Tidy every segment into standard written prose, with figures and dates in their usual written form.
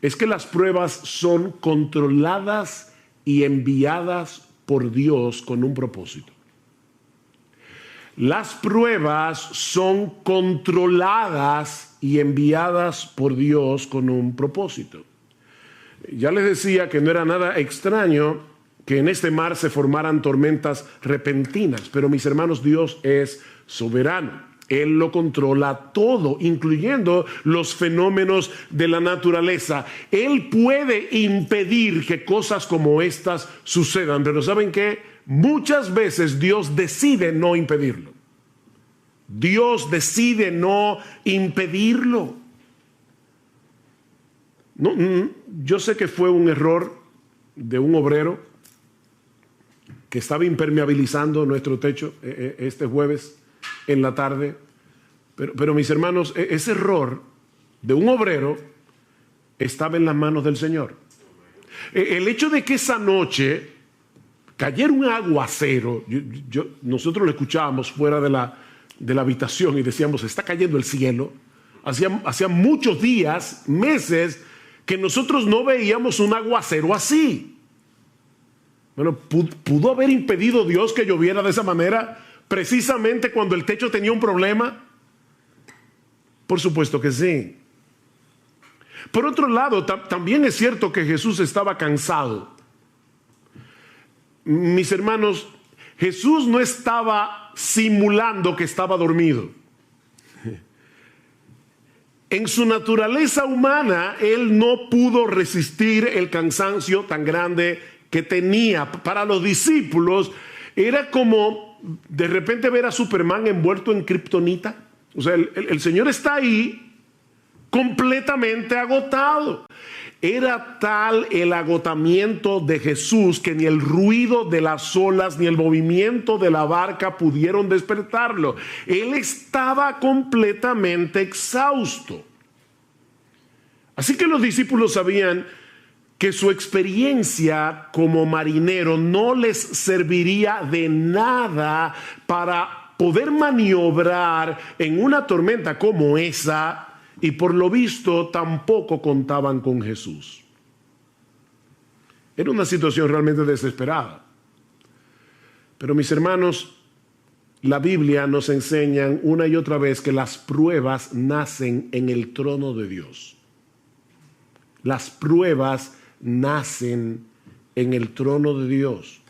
es que las pruebas son controladas y enviadas por Dios con un propósito. Las pruebas son controladas y enviadas por Dios con un propósito. Ya les decía que no era nada extraño que en este mar se formaran tormentas repentinas, pero mis hermanos, Dios es soberano. Él lo controla todo, incluyendo los fenómenos de la naturaleza. Él puede impedir que cosas como estas sucedan, pero ¿saben qué? Muchas veces Dios decide no impedirlo. Dios decide no impedirlo. Yo sé que fue un error de un obrero que estaba impermeabilizando nuestro techo este jueves en la tarde, pero mis hermanos, ese error de un obrero estaba en las manos del Señor. El hecho de que esa noche cayera un aguacero, nosotros lo escuchábamos fuera de la habitación y decíamos, está cayendo el cielo. Hacía muchos días, meses, que nosotros no veíamos un aguacero así. Bueno, ¿pudo haber impedido Dios que lloviera de esa manera precisamente cuando el techo tenía un problema? Por supuesto que sí. Por otro lado, también es cierto que Jesús estaba cansado. Mis hermanos, Jesús no estaba simulando que estaba dormido. En su naturaleza humana, Él no pudo resistir el cansancio tan grande que tenía. Para los discípulos era como de repente ver a Superman envuelto en kriptonita. O sea, el Señor está ahí completamente agotado. Era tal el agotamiento de Jesús que ni el ruido de las olas ni el movimiento de la barca pudieron despertarlo. Él estaba completamente exhausto. Así que los discípulos sabían que su experiencia como marinero no les serviría de nada para poder maniobrar en una tormenta como esa, y por lo visto tampoco contaban con Jesús. Era una situación realmente desesperada. Pero mis hermanos, la Biblia nos enseña una y otra vez que las pruebas nacen en el trono de Dios. Las pruebas nacen en el trono de Dios.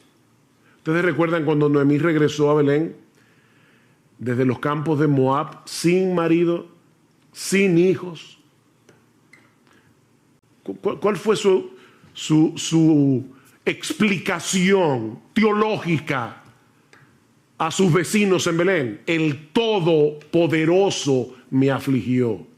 ¿Ustedes recuerdan cuando Noemí regresó a Belén desde los campos de Moab sin marido, sin hijos? ¿Cuál fue su explicación teológica a sus vecinos en Belén? El Todopoderoso me afligió.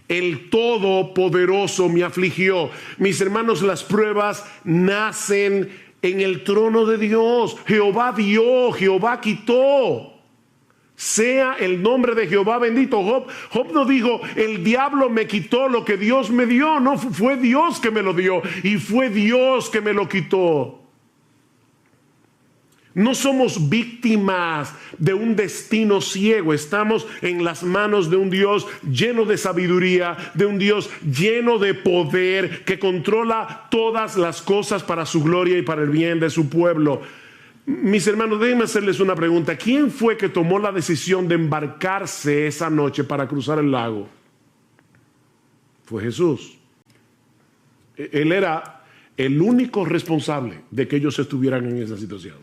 El Todopoderoso me afligió. Mis hermanos, las pruebas nacen en el trono de Dios. Jehová dio, Jehová quitó. Sea el nombre de Jehová bendito. Job no dijo, el diablo me quitó lo que Dios me dio. No, fue Dios que me lo dio y fue Dios que me lo quitó. No somos víctimas de un destino ciego. Estamos en las manos de un Dios lleno de sabiduría, de un Dios lleno de poder que controla todas las cosas para su gloria y para el bien de su pueblo. Mis hermanos, déjenme hacerles una pregunta. ¿Quién fue que tomó la decisión de embarcarse esa noche para cruzar el lago? Fue Jesús. Él era el único responsable de que ellos estuvieran en esa situación.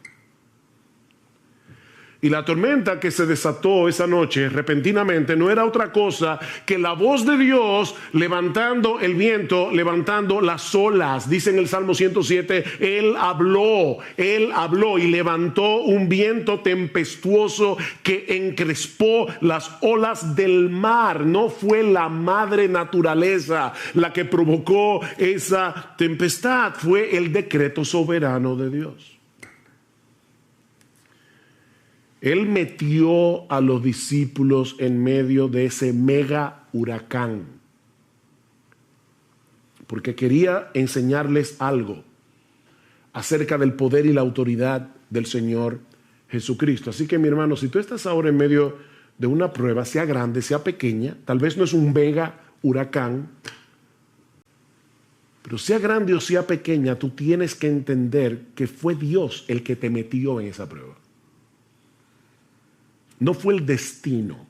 Y la tormenta que se desató esa noche repentinamente no era otra cosa que la voz de Dios levantando el viento, levantando las olas. Dice en el Salmo 107, Él habló y levantó un viento tempestuoso que encrespó las olas del mar. No fue la madre naturaleza la que provocó esa tempestad, fue el decreto soberano de Dios. Él metió a los discípulos en medio de ese mega huracán porque quería enseñarles algo acerca del poder y la autoridad del Señor Jesucristo. Así que mi hermano, si tú estás ahora en medio de una prueba, sea grande, sea pequeña, tal vez no es un mega huracán, Pero sea grande o sea pequeña, tú tienes que entender que fue Dios el que te metió en esa prueba. No fue el destino.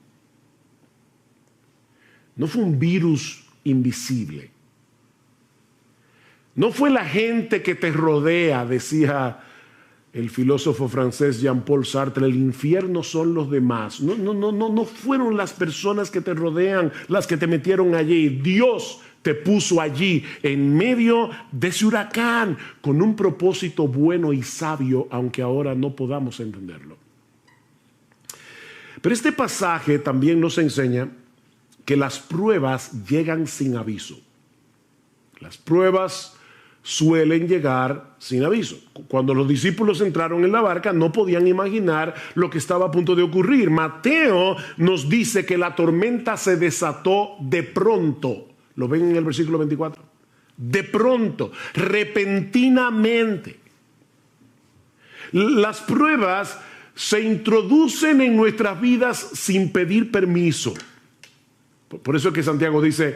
No fue un virus invisible. No fue la gente que te rodea, decía el filósofo francés Jean-Paul Sartre, el infierno son los demás. No fueron las personas que te rodean las que te metieron allí. Dios te puso allí en medio de ese huracán con un propósito bueno y sabio, aunque ahora no podamos entenderlo. Pero este pasaje también nos enseña que las pruebas llegan sin aviso. Las pruebas suelen llegar sin aviso. Cuando los discípulos entraron en la barca, no podían imaginar lo que estaba a punto de ocurrir. Mateo nos dice que la tormenta se desató de pronto. ¿Lo ven en el versículo 24? De pronto, repentinamente. Las pruebas se introducen en nuestras vidas sin pedir permiso. Por eso es que Santiago dice: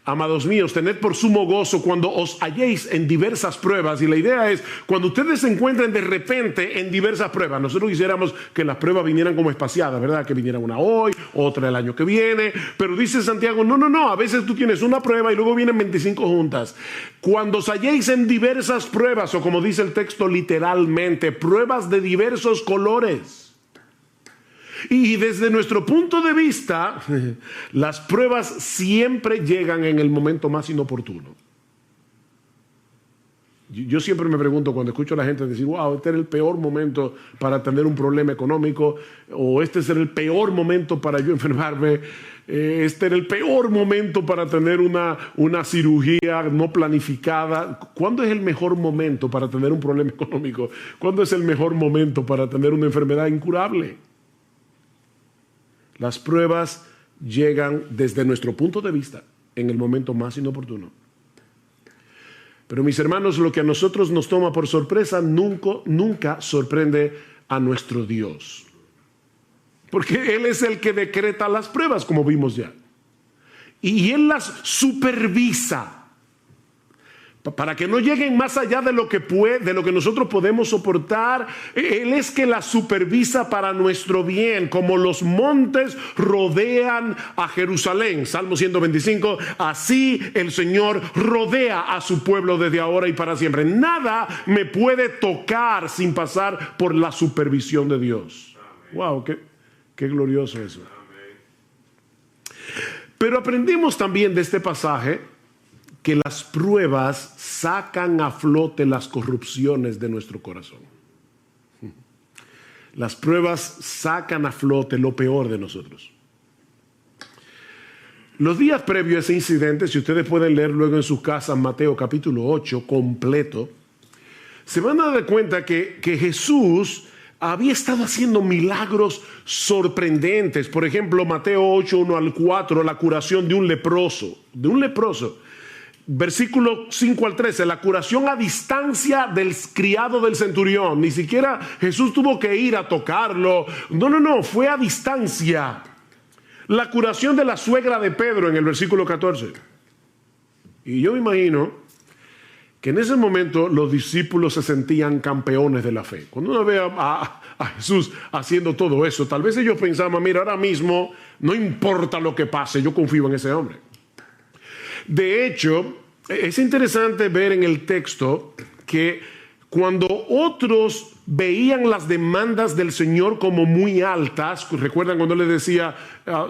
amados míos, tened por sumo gozo cuando os halléis en diversas pruebas. Y la idea es, cuando ustedes se encuentren de repente en diversas pruebas, nosotros quisiéramos que las pruebas vinieran como espaciadas, ¿verdad? Que viniera una hoy, otra el año que viene. Pero dice Santiago, no, a veces tú tienes una prueba y luego vienen 25 juntas. Cuando os halléis en diversas pruebas, o como dice el texto literalmente, pruebas de diversos colores. Y desde nuestro punto de vista, las pruebas siempre llegan en el momento más inoportuno. Yo siempre me pregunto cuando escucho a la gente decir, wow, este era el peor momento para tener un problema económico, o este era el peor momento para yo enfermarme, este era el peor momento para tener una cirugía no planificada. ¿Cuándo es el mejor momento para tener un problema económico? ¿Cuándo es el mejor momento para tener una enfermedad incurable? Las pruebas llegan desde nuestro punto de vista en el momento más inoportuno. Pero mis hermanos, lo que a nosotros nos toma por sorpresa nunca sorprende a nuestro Dios. Porque Él es el que decreta las pruebas, como vimos ya. Y Él las supervisa. Para que no lleguen más allá de lo que nosotros podemos soportar. Él es que la supervisa para nuestro bien, como los montes rodean a Jerusalén. Salmo 125, así el Señor rodea a su pueblo desde ahora y para siempre. Nada me puede tocar sin pasar por la supervisión de Dios. Wow, qué glorioso eso. Pero aprendimos también de este pasaje que las pruebas sacan a flote las corrupciones de nuestro corazón. Las pruebas sacan a flote lo peor de nosotros. Los días previos a ese incidente, si ustedes pueden leer luego en sus casas Mateo capítulo 8 completo, se van a dar cuenta que Jesús había estado haciendo milagros sorprendentes. Por ejemplo, Mateo 8, 1 al 4, la curación de un leproso. Versículo 5 al 13, la curación a distancia del criado del centurión. Ni siquiera Jesús tuvo que ir a tocarlo. No, fue a distancia. La curación de la suegra de Pedro en el versículo 14. Y yo me imagino que en ese momento los discípulos se sentían campeones de la fe. Cuando uno ve a Jesús haciendo todo eso, tal vez ellos pensaban, mira, ahora mismo no importa lo que pase, yo confío en ese hombre. De hecho, es interesante ver en el texto que cuando otros veían las demandas del Señor como muy altas, recuerdan cuando le decía,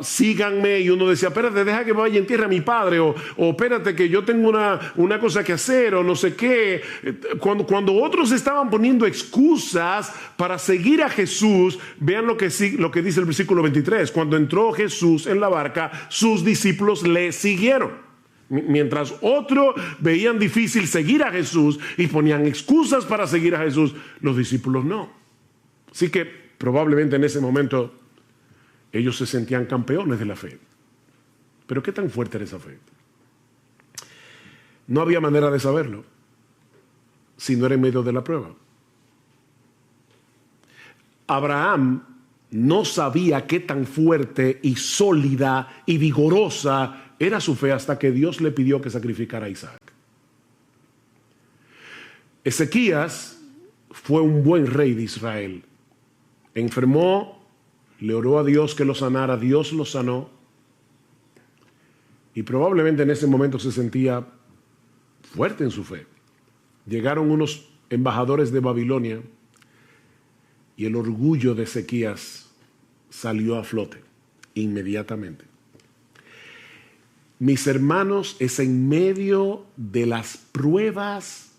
síganme, y uno decía, espérate, deja que vaya en tierra a mi padre, o espérate que yo tengo una cosa que hacer, o no sé qué. Cuando otros estaban poniendo excusas para seguir a Jesús, vean lo que dice el versículo 23, cuando entró Jesús en la barca, sus discípulos le siguieron. Mientras otros veían difícil seguir a Jesús y ponían excusas para seguir a Jesús, los discípulos no. Así que probablemente en ese momento ellos se sentían campeones de la fe. Pero ¿qué tan fuerte era esa fe? No había manera de saberlo si no era en medio de la prueba. Abraham no sabía qué tan fuerte y sólida y vigorosa era su fe hasta que Dios le pidió que sacrificara a Isaac. Ezequías fue un buen rey de Israel. Enfermó, le oró a Dios que lo sanara, Dios lo sanó. Y probablemente en ese momento se sentía fuerte en su fe. Llegaron unos embajadores de Babilonia y el orgullo de Ezequías salió a flote inmediatamente. Mis hermanos, es en medio de las pruebas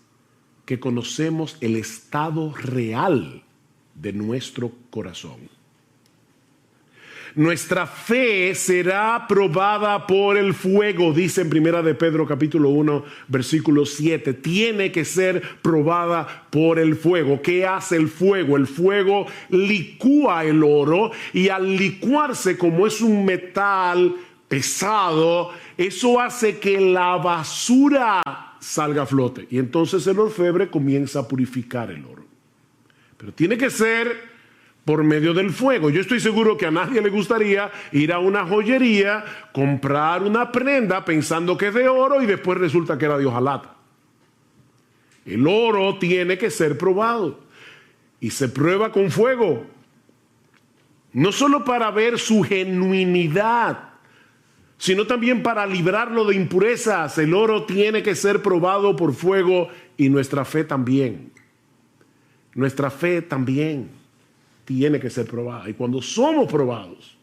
que conocemos el estado real de nuestro corazón. Nuestra fe será probada por el fuego, dice en 1 de Pedro capítulo 1, versículo 7. Tiene que ser probada por el fuego. ¿Qué hace el fuego? El fuego licúa el oro y al licuarse, como es un metal pesado, eso hace que la basura salga a flote. Y entonces el orfebre comienza a purificar el oro. Pero tiene que ser por medio del fuego. Yo estoy seguro que a nadie le gustaría ir a una joyería, comprar una prenda pensando que es de oro y después resulta que era de hojalata. El oro tiene que ser probado y se prueba con fuego. No solo para ver su genuinidad, sino también para librarlo de impurezas. El oro tiene que ser probado por fuego y nuestra fe también. Nuestra fe también tiene que ser probada. Y cuando somos probados,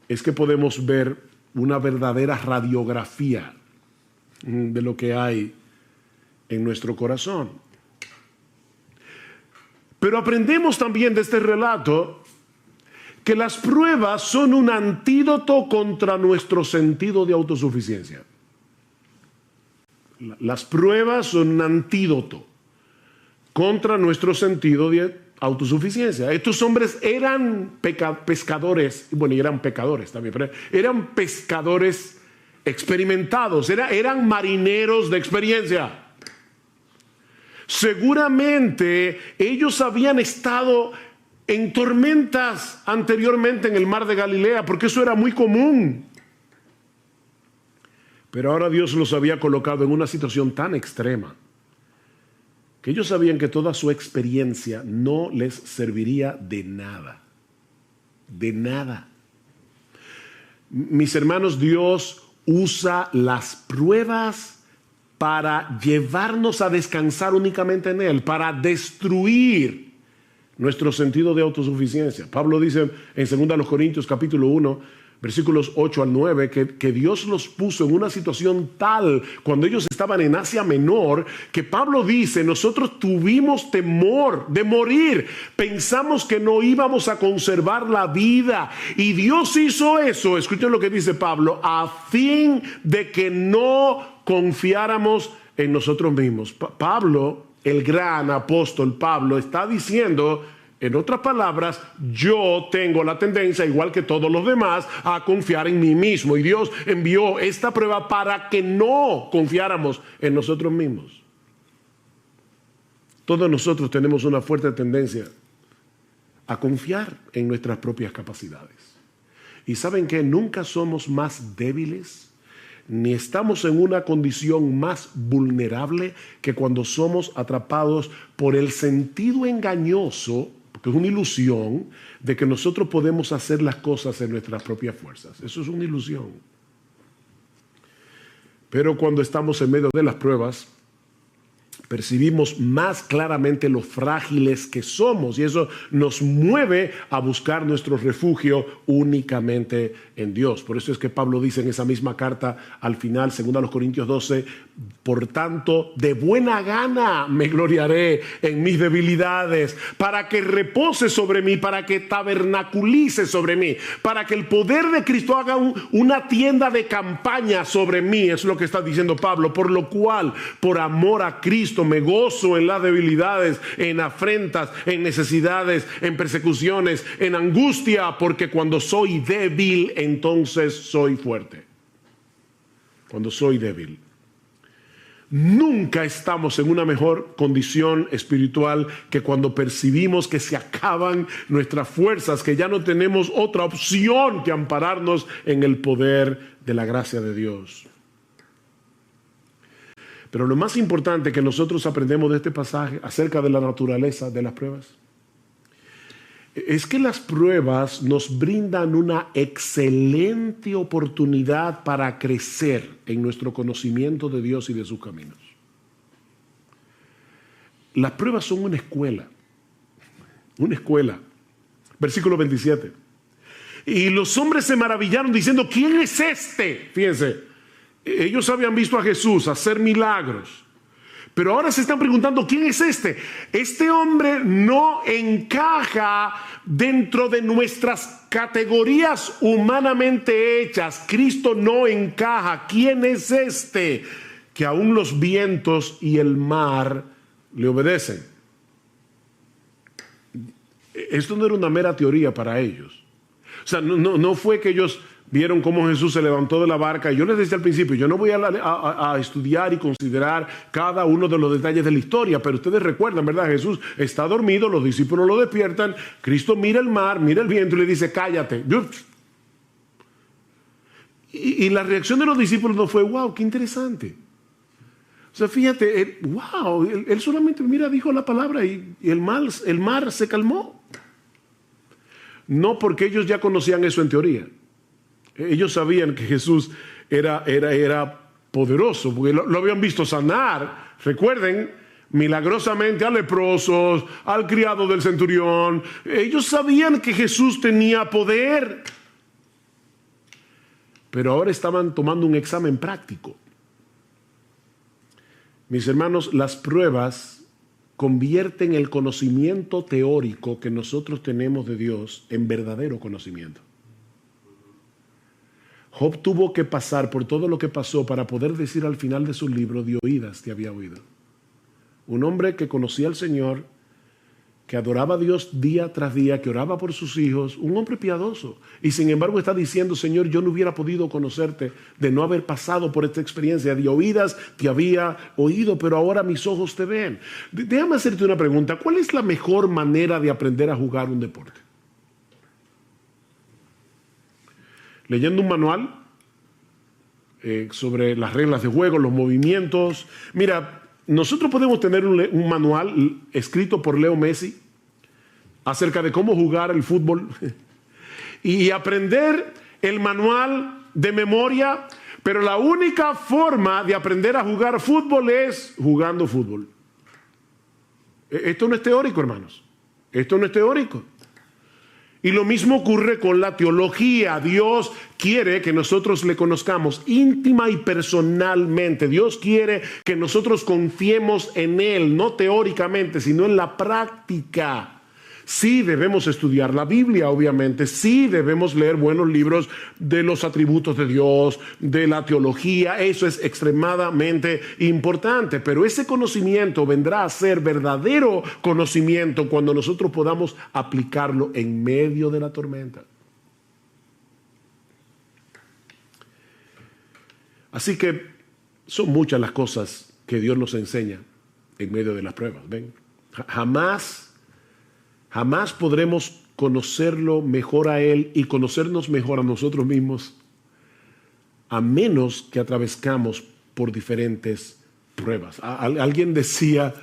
es que podemos ver una verdadera radiografía de lo que hay en nuestro corazón. Pero aprendemos también de este relato que las pruebas son un antídoto contra nuestro sentido de autosuficiencia. Las pruebas son un antídoto contra nuestro sentido de autosuficiencia. Estos hombres eran pescadores, bueno, y eran pecadores también, pero eran pescadores experimentados, eran marineros de experiencia. Seguramente ellos habían estado en tormentas anteriormente en el mar de Galilea, porque eso era muy común. Pero ahora Dios los había colocado en una situación tan extrema que ellos sabían que toda su experiencia no les serviría de nada. De nada. Mis hermanos, Dios usa las pruebas para llevarnos a descansar únicamente en Él, para destruir nuestro sentido de autosuficiencia. Pablo dice en 2 Corintios capítulo 1, versículos 8 al 9, que Dios los puso en una situación tal cuando ellos estaban en Asia Menor, que Pablo dice, nosotros tuvimos temor de morir, pensamos que no íbamos a conservar la vida, y Dios hizo eso, escuchen lo que dice Pablo, a fin de que no confiáramos en nosotros mismos. Pablo, el gran apóstol Pablo, está diciendo, en otras palabras, yo tengo la tendencia, igual que todos los demás, a confiar en mí mismo. Y Dios envió esta prueba para que no confiáramos en nosotros mismos. Todos nosotros tenemos una fuerte tendencia a confiar en nuestras propias capacidades. Y ¿saben qué? Nunca somos más débiles, ni estamos en una condición más vulnerable que cuando somos atrapados por el sentido engañoso, que es una ilusión, de que nosotros podemos hacer las cosas en nuestras propias fuerzas. Eso es una ilusión. Pero cuando estamos en medio de las pruebas, percibimos más claramente lo frágiles que somos, y eso nos mueve a buscar nuestro refugio únicamente en Dios. Por eso es que Pablo dice en esa misma carta al final, 2 Corintios 12, por tanto, de buena gana me gloriaré en mis debilidades, para que repose sobre mí, para que tabernaculice sobre mí, para que el poder de Cristo haga una tienda de campaña sobre mí, es lo que está diciendo Pablo, por lo cual, por amor a Cristo, me gozo en las debilidades, en afrentas, en necesidades, en persecuciones, en angustia, porque cuando soy débil, entonces soy fuerte. Cuando soy débil. Nunca estamos en una mejor condición espiritual que cuando percibimos que se acaban nuestras fuerzas, que ya no tenemos otra opción que ampararnos en el poder de la gracia de Dios. Pero lo más importante que nosotros aprendemos de este pasaje acerca de la naturaleza de las pruebas es que las pruebas nos brindan una excelente oportunidad para crecer en nuestro conocimiento de Dios y de sus caminos. Las pruebas son una escuela. Una escuela. Versículo 27. Y los hombres se maravillaron diciendo, ¿quién es este? Fíjense, ellos habían visto a Jesús hacer milagros. Pero ahora se están preguntando, ¿quién es este? Este hombre no encaja dentro de nuestras categorías humanamente hechas. Cristo no encaja. ¿Quién es este? Que aún los vientos y el mar le obedecen. Esto no era una mera teoría para ellos. O sea, no fue que ellos vieron cómo Jesús se levantó de la barca. Y yo les decía al principio, yo no voy a estudiar y considerar cada uno de los detalles de la historia, pero ustedes recuerdan, ¿verdad? Jesús está dormido, los discípulos lo despiertan, Cristo mira el mar, mira el viento y le dice, cállate. Y la reacción de los discípulos no fue, wow, qué interesante. O sea, fíjate, wow, él solamente, mira, dijo la palabra y el mar se calmó. No porque ellos ya conocían eso en teoría. Ellos sabían que Jesús era poderoso, porque lo habían visto sanar. Recuerden, milagrosamente a leprosos, al criado del centurión. Ellos sabían que Jesús tenía poder. Pero ahora estaban tomando un examen práctico. Mis hermanos, las pruebas convierten el conocimiento teórico que nosotros tenemos de Dios en verdadero conocimiento. Job tuvo que pasar por todo lo que pasó para poder decir al final de su libro, de oídas te había oído. Un hombre que conocía al Señor, que adoraba a Dios día tras día, que oraba por sus hijos, un hombre piadoso. Y sin embargo está diciendo, Señor, yo no hubiera podido conocerte de no haber pasado por esta experiencia. De oídas te había oído, pero ahora mis ojos te ven. Déjame hacerte una pregunta. ¿Cuál es la mejor manera de aprender a jugar un deporte? Leyendo un manual sobre las reglas de juego, los movimientos. Mira, nosotros podemos tener un manual escrito por Leo Messi acerca de cómo jugar el fútbol y aprender el manual de memoria, pero la única forma de aprender a jugar fútbol es jugando fútbol. Esto no es teórico, hermanos. Esto no es teórico. Y lo mismo ocurre con la teología. Dios quiere que nosotros le conozcamos íntima y personalmente. Dios quiere que nosotros confiemos en Él, no teóricamente, sino en la práctica. Sí debemos estudiar la Biblia, obviamente. Sí debemos leer buenos libros de los atributos de Dios, de la teología. Eso es extremadamente importante. Pero ese conocimiento vendrá a ser verdadero conocimiento cuando nosotros podamos aplicarlo en medio de la tormenta. Así que son muchas las cosas que Dios nos enseña en medio de las pruebas. ¿Ven? Jamás podremos conocerlo mejor a Él y conocernos mejor a nosotros mismos a menos que atravescamos por diferentes pruebas. Alguien decía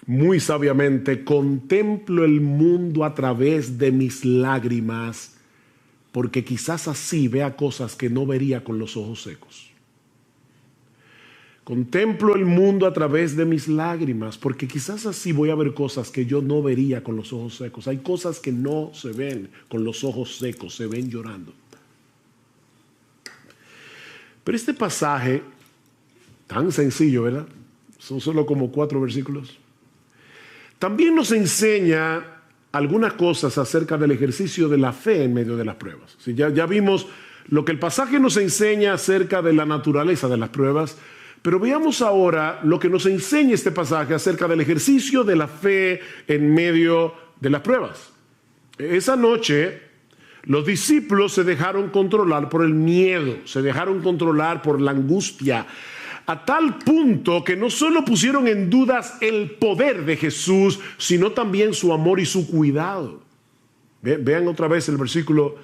muy sabiamente, contemplo el mundo a través de mis lágrimas porque quizás así vea cosas que no vería con los ojos secos. Contemplo el mundo a través de mis lágrimas, porque quizás así voy a ver cosas que yo no vería con los ojos secos. Hay cosas que no se ven con los ojos secos, se ven llorando. Pero este pasaje, tan sencillo, ¿verdad? Son solo como 4 versículos. También nos enseña algunas cosas acerca del ejercicio de la fe en medio de las pruebas. ¿Sí? Ya vimos lo que el pasaje nos enseña acerca de la naturaleza de las pruebas. Pero veamos ahora lo que nos enseña este pasaje acerca del ejercicio de la fe en medio de las pruebas. Esa noche, los discípulos se dejaron controlar por el miedo, se dejaron controlar por la angustia, a tal punto que no solo pusieron en dudas el poder de Jesús, sino también su amor y su cuidado. Vean otra vez el versículo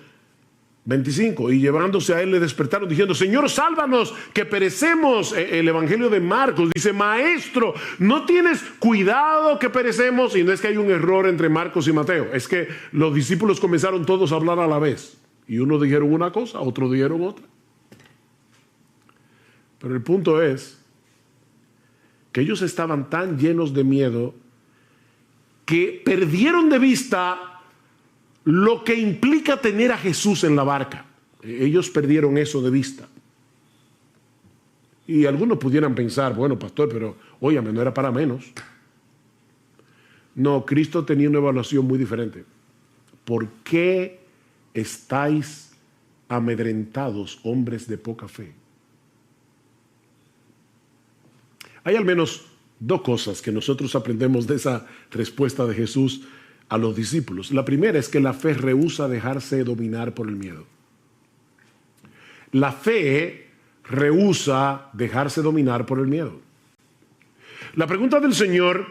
25, y llevándose a él le despertaron diciendo: Señor, sálvanos, que perecemos. El Evangelio de Marcos dice: Maestro, ¿no tienes cuidado que perecemos? Y no es que hay un error entre Marcos y Mateo, es que los discípulos comenzaron todos a hablar a la vez, y unos dijeron una cosa, otros dijeron otra. Pero el punto es que ellos estaban tan llenos de miedo que perdieron de vista lo que implica tener a Jesús en la barca. Ellos perdieron eso de vista. Y algunos pudieran pensar: bueno, pastor, pero óyame, no era para menos. No, Cristo tenía una evaluación muy diferente. ¿Por qué estáis amedrentados, hombres de poca fe? Hay al menos dos cosas que nosotros aprendemos de esa respuesta de Jesús a los discípulos. La primera es que la fe rehúsa dejarse dominar por el miedo. La fe rehúsa dejarse dominar por el miedo. La pregunta del Señor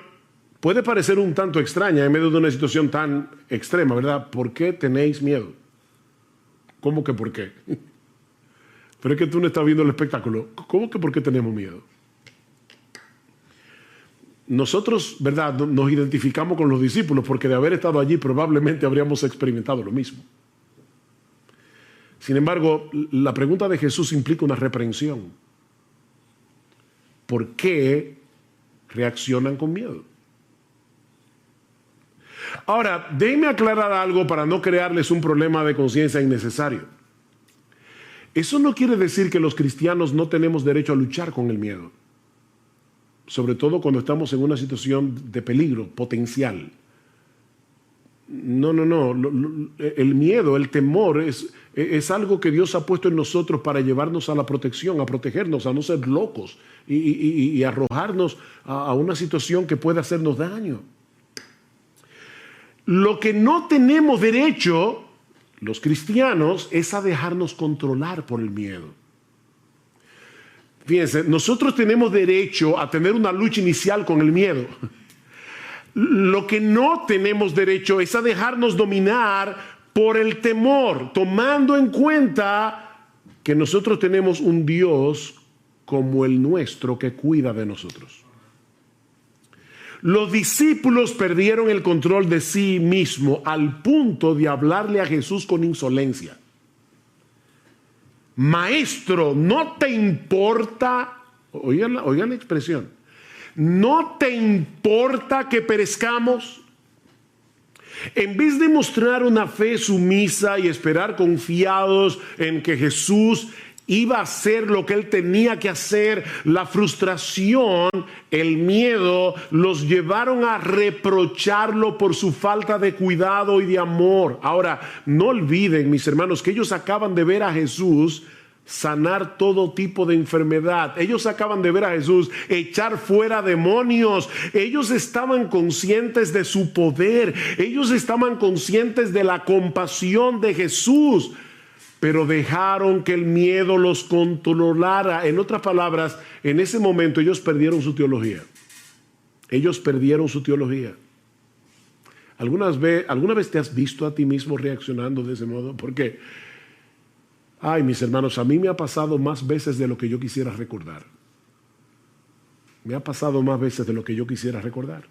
puede parecer un tanto extraña en medio de una situación tan extrema, ¿verdad? ¿Por qué tenéis miedo? ¿Cómo que por qué? Pero es que tú no estás viendo el espectáculo. ¿Cómo que por qué tenemos miedo? Nosotros, ¿verdad?, nos identificamos con los discípulos porque de haber estado allí probablemente habríamos experimentado lo mismo. Sin embargo, la pregunta de Jesús implica una reprensión. ¿Por qué reaccionan con miedo? Ahora, déjenme aclarar algo para no crearles un problema de conciencia innecesario. Eso no quiere decir que los cristianos no tenemos derecho a luchar con el miedo. Sobre todo cuando estamos en una situación de peligro potencial. No. El miedo, el temor es algo que Dios ha puesto en nosotros para llevarnos a la protección, a protegernos, a no ser locos y arrojarnos a una situación que puede hacernos daño. Lo que no tenemos derecho, los cristianos, es a dejarnos controlar por el miedo. Fíjense, nosotros tenemos derecho a tener una lucha inicial con el miedo. Lo que no tenemos derecho es a dejarnos dominar por el temor, tomando en cuenta que nosotros tenemos un Dios como el nuestro que cuida de nosotros. Los discípulos perdieron el control de sí mismos al punto de hablarle a Jesús con insolencia. Maestro, ¿no te importa? Oigan la expresión. ¿No te importa que perezcamos? En vez de mostrar una fe sumisa y esperar confiados en que Jesús iba a hacer lo que él tenía que hacer, la frustración, el miedo, los llevaron a reprocharlo por su falta de cuidado y de amor. Ahora, no olviden, mis hermanos, que ellos acaban de ver a Jesús sanar todo tipo de enfermedad. Ellos acaban de ver a Jesús echar fuera demonios. Ellos estaban conscientes de su poder. Ellos estaban conscientes de la compasión de Jesús. Pero dejaron que el miedo los controlara. En otras palabras, en ese momento ellos perdieron su teología. Ellos perdieron su teología. ¿Alguna vez te has visto a ti mismo reaccionando de ese modo? Porque, ay, mis hermanos, a mí me ha pasado más veces de lo que yo quisiera recordar. Me ha pasado más veces de lo que yo quisiera recordar.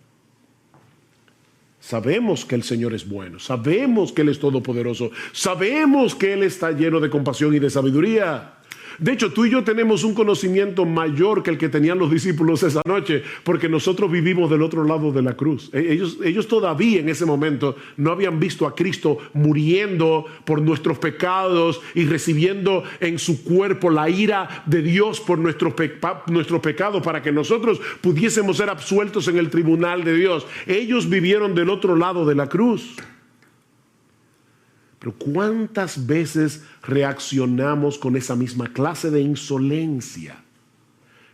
Sabemos que el Señor es bueno, sabemos que Él es todopoderoso, sabemos que Él está lleno de compasión y de sabiduría. De hecho, tú y yo tenemos un conocimiento mayor que el que tenían los discípulos esa noche, porque nosotros vivimos del otro lado de la cruz. Ellos todavía en ese momento no habían visto a Cristo muriendo por nuestros pecados y recibiendo en su cuerpo la ira de Dios por nuestros pecados para que nosotros pudiésemos ser absueltos en el tribunal de Dios. Ellos vivieron del otro lado de la cruz. Pero ¿cuántas veces reaccionamos con esa misma clase de insolencia?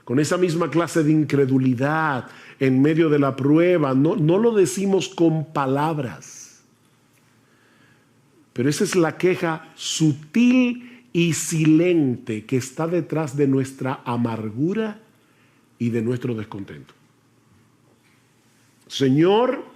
Con esa misma clase de incredulidad en medio de la prueba. No lo decimos con palabras. Pero esa es la queja sutil y silente que está detrás de nuestra amargura y de nuestro descontento. Señor,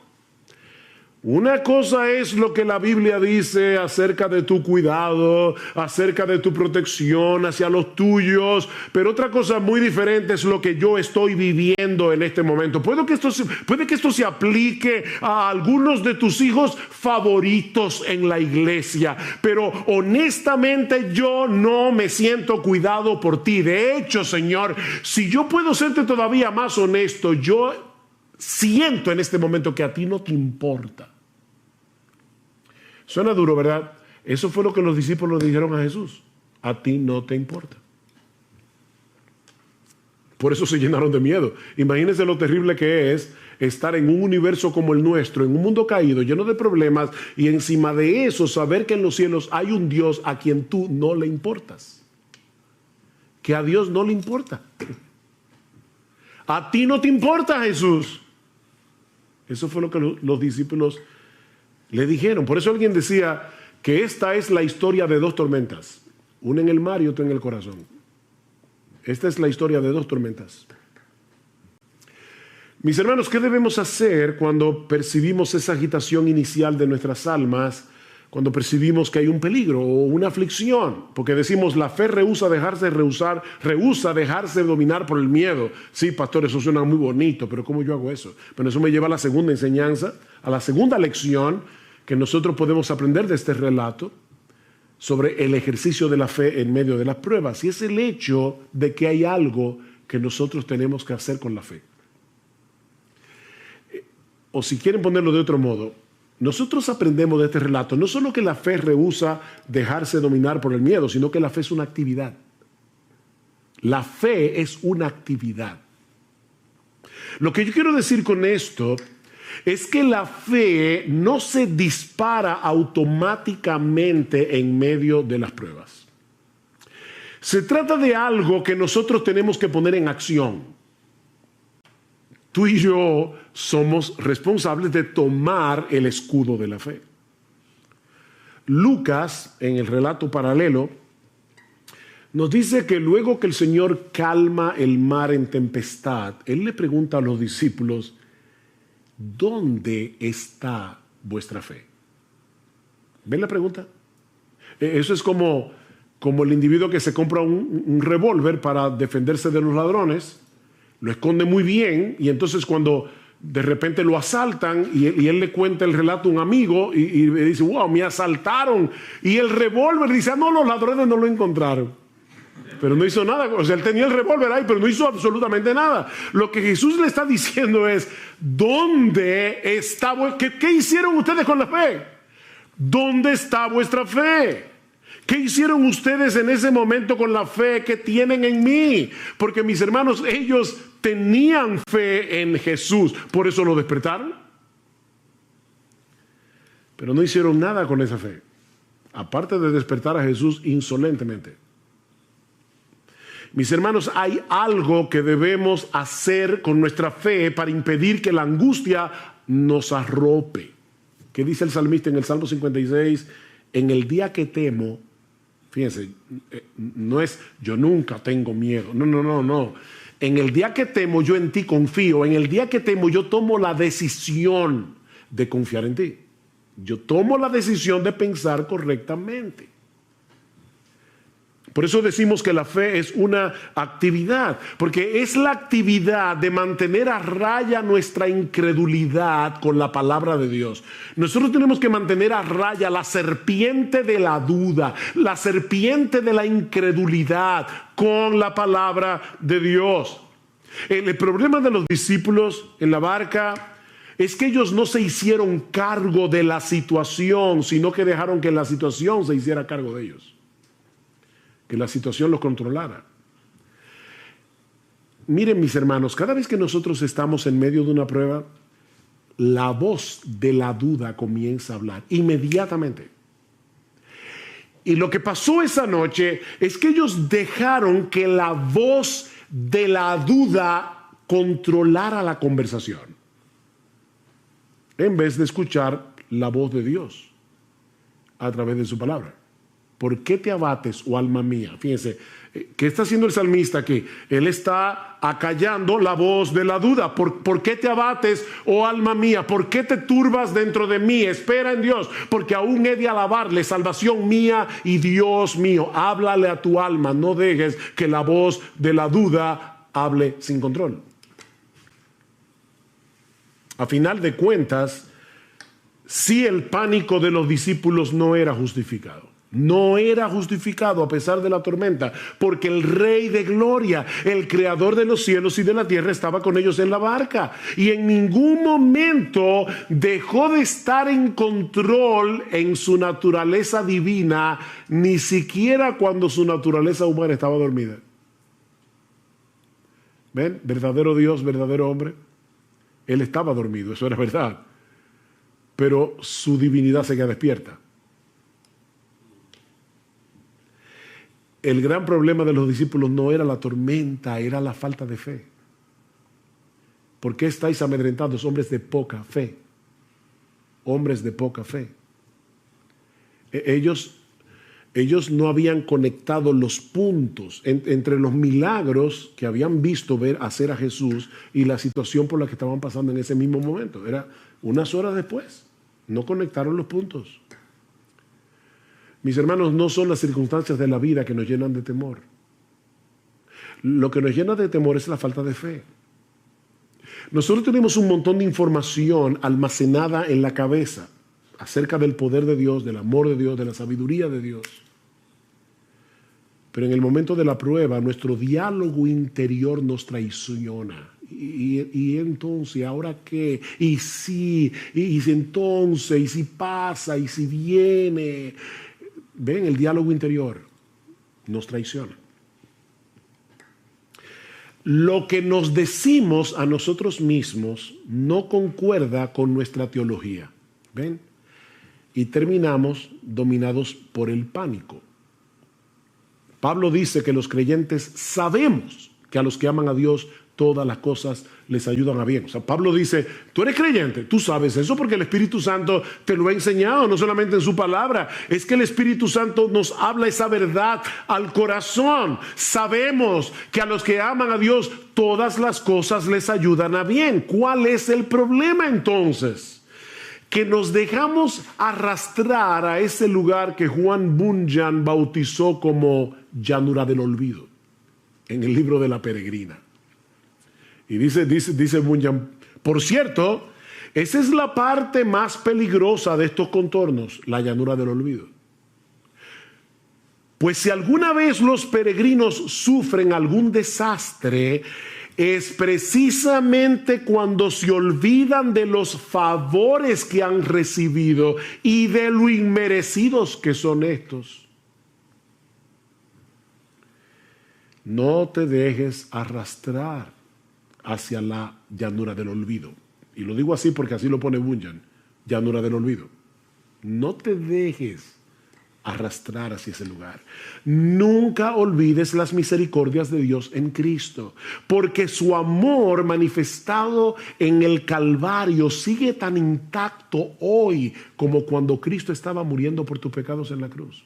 Una cosa es lo que la Biblia dice acerca de tu cuidado, acerca de tu protección hacia los tuyos, pero otra cosa muy diferente es lo que yo estoy viviendo en este momento. Puede que esto se aplique a algunos de tus hijos favoritos en la iglesia, pero honestamente yo no me siento cuidado por ti. De hecho, Señor, si yo puedo serte todavía más honesto, yo siento en este momento que a ti no te importa. Suena duro, ¿verdad? Eso fue lo que los discípulos le dijeron a Jesús. A ti no te importa. Por eso se llenaron de miedo. Imagínense lo terrible que es estar en un universo como el nuestro, en un mundo caído, lleno de problemas, y encima de eso saber que en los cielos hay un Dios a quien tú no le importas. Que a Dios no le importa. A ti no te importa, Jesús. Eso fue lo que los discípulos le dijeron. Por eso alguien decía que esta es la historia de dos tormentas. Una en el mar y otra en el corazón. Esta es la historia de dos tormentas. Mis hermanos, ¿qué debemos hacer cuando percibimos esa agitación inicial de nuestras almas? Cuando percibimos que hay un peligro o una aflicción, porque decimos la fe rehúsa dejarse dominar por el miedo. Sí, pastor, eso suena muy bonito, pero ¿cómo yo hago eso? Bueno, eso me lleva a la segunda enseñanza, a la segunda lección que nosotros podemos aprender de este relato sobre el ejercicio de la fe en medio de las pruebas, y es el hecho de que hay algo que nosotros tenemos que hacer con la fe. O si quieren ponerlo de otro modo, nosotros aprendemos de este relato no solo que la fe rehúsa dejarse dominar por el miedo, sino que la fe es una actividad. La fe es una actividad. Lo que yo quiero decir con esto es que la fe no se dispara automáticamente en medio de las pruebas. Se trata de algo que nosotros tenemos que poner en acción. Tú y yo somos responsables de tomar el escudo de la fe. Lucas, en el relato paralelo, nos dice que luego que el Señor calma el mar en tempestad, Él le pregunta a los discípulos, ¿dónde está vuestra fe? ¿Ven la pregunta? Eso es como el individuo que se compra un revólver para defenderse de los ladrones, lo esconde muy bien, y entonces cuando de repente lo asaltan y él le cuenta el relato a un amigo y le dice, wow, me asaltaron, y el revólver dice, no, los ladrones no lo encontraron. Pero no hizo nada, o sea, él tenía el revólver ahí, pero no hizo absolutamente nada. Lo que Jesús le está diciendo es, ¿dónde está? ¿Qué hicieron ustedes con la fe? ¿Dónde está vuestra fe? ¿Qué hicieron ustedes en ese momento con la fe que tienen en mí? Porque mis hermanos, ellos tenían fe en Jesús, por eso lo despertaron. Pero no hicieron nada con esa fe, aparte de despertar a Jesús insolentemente. Mis hermanos, hay algo que debemos hacer con nuestra fe para impedir que la angustia nos arrope. ¿Qué dice el salmista en el Salmo 56? En el día que temo, fíjense, no es yo nunca tengo miedo, no. En el día que temo yo en ti confío, en el día que temo yo tomo la decisión de confiar en ti. Yo tomo la decisión de pensar correctamente. Por eso decimos que la fe es una actividad, porque es la actividad de mantener a raya nuestra incredulidad con la palabra de Dios. Nosotros tenemos que mantener a raya la serpiente de la duda, la serpiente de la incredulidad con la palabra de Dios. El problema de los discípulos en la barca es que ellos no se hicieron cargo de la situación, sino que dejaron que la situación se hiciera cargo de ellos. Que la situación los controlara. Miren, mis hermanos, cada vez que nosotros estamos en medio de una prueba, la voz de la duda comienza a hablar inmediatamente. Y lo que pasó esa noche es que ellos dejaron que la voz de la duda controlara la conversación, en vez de escuchar la voz de Dios a través de su palabra. ¿Por qué te abates, oh alma mía? Fíjense, ¿Qué está haciendo el salmista aquí? Él está acallando la voz de la duda. ¿Por qué te abates, oh alma mía? ¿Por qué te turbas dentro de mí? Espera en Dios, porque aún he de alabarle, salvación mía y Dios mío. Háblale a tu alma, no dejes que la voz de la duda hable sin control. A final de cuentas, sí, el pánico de los discípulos no era justificado. No era justificado a pesar de la tormenta, porque el Rey de Gloria, el Creador de los cielos y de la tierra, estaba con ellos en la barca. Y en ningún momento dejó de estar en control en su naturaleza divina, ni siquiera cuando su naturaleza humana estaba dormida. ¿Ven? Verdadero Dios, verdadero hombre. Él estaba dormido, eso era verdad. Pero su divinidad seguía despierta. El gran problema de los discípulos no era la tormenta, era la falta de fe. ¿Por qué estáis amedrentados, hombres de poca fe? Hombres de poca fe. Ellos no habían conectado los puntos entre los milagros que habían visto hacer a Jesús y la situación por la que estaban pasando en ese mismo momento. Era unas horas después. No conectaron los puntos. Mis hermanos, no son las circunstancias de la vida que nos llenan de temor. Lo que nos llena de temor es la falta de fe. Nosotros tenemos un montón de información almacenada en la cabeza acerca del poder de Dios, del amor de Dios, de la sabiduría de Dios. Pero en el momento de la prueba, nuestro diálogo interior nos traiciona. Y entonces, ¿ahora qué? Y sí, y entonces, y si pasa, y si viene. Ven, el diálogo interior nos traiciona. Lo que nos decimos a nosotros mismos no concuerda con nuestra teología. ¿Ven? Y terminamos dominados por el pánico. Pablo dice que los creyentes sabemos que a los que aman a Dios todas las cosas les ayudan a bien. O sea, Pablo dice, tú eres creyente, tú sabes eso porque el Espíritu Santo te lo ha enseñado, no solamente en su palabra, es que el Espíritu Santo nos habla esa verdad al corazón. Sabemos que a los que aman a Dios todas las cosas les ayudan a bien. ¿Cuál es el problema entonces? Que nos dejamos arrastrar a ese lugar que Juan Bunyan bautizó como llanura del olvido, en el libro de La Peregrina. Y dice Bunyan, por cierto, esa es la parte más peligrosa de estos contornos, la llanura del olvido. Pues si alguna vez los peregrinos sufren algún desastre, es precisamente cuando se olvidan de los favores que han recibido y de lo inmerecidos que son estos. No te dejes arrastrar hacia la llanura del olvido. Y lo digo así porque así lo pone Bunyan, llanura del olvido. No te dejes arrastrar hacia ese lugar. Nunca olvides las misericordias de Dios en Cristo, porque su amor manifestado en el Calvario sigue tan intacto hoy como cuando Cristo estaba muriendo por tus pecados en la cruz.